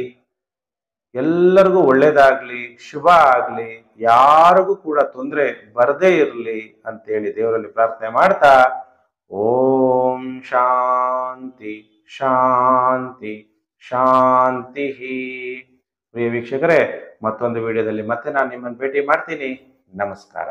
ಎಲ್ಲರಿಗೂ ಒಳ್ಳೇದಾಗ್ಲಿ, ಶುಭ ಆಗ್ಲಿ, ಯಾರಿಗೂ ಕೂಡ ತೊಂದರೆ ಬರದೇ ಇರಲಿ ಅಂತೇಳಿ ದೇವರಲ್ಲಿ ಪ್ರಾರ್ಥನೆ ಮಾಡ್ತಾ, ಓಂ ಶಾಂತಿ ಶಾಂತಿ ಶಾಂತಿ. ಪ್ರಿಯ ವೀಕ್ಷಕರೇ, ಮತ್ತೊಂದು ವಿಡಿಯೋದಲ್ಲಿ ಮತ್ತೆ ನಾನು ನಿಮ್ಮನ್ನು ಭೇಟಿ ಮಾಡ್ತೀನಿ. ನಮಸ್ಕಾರ.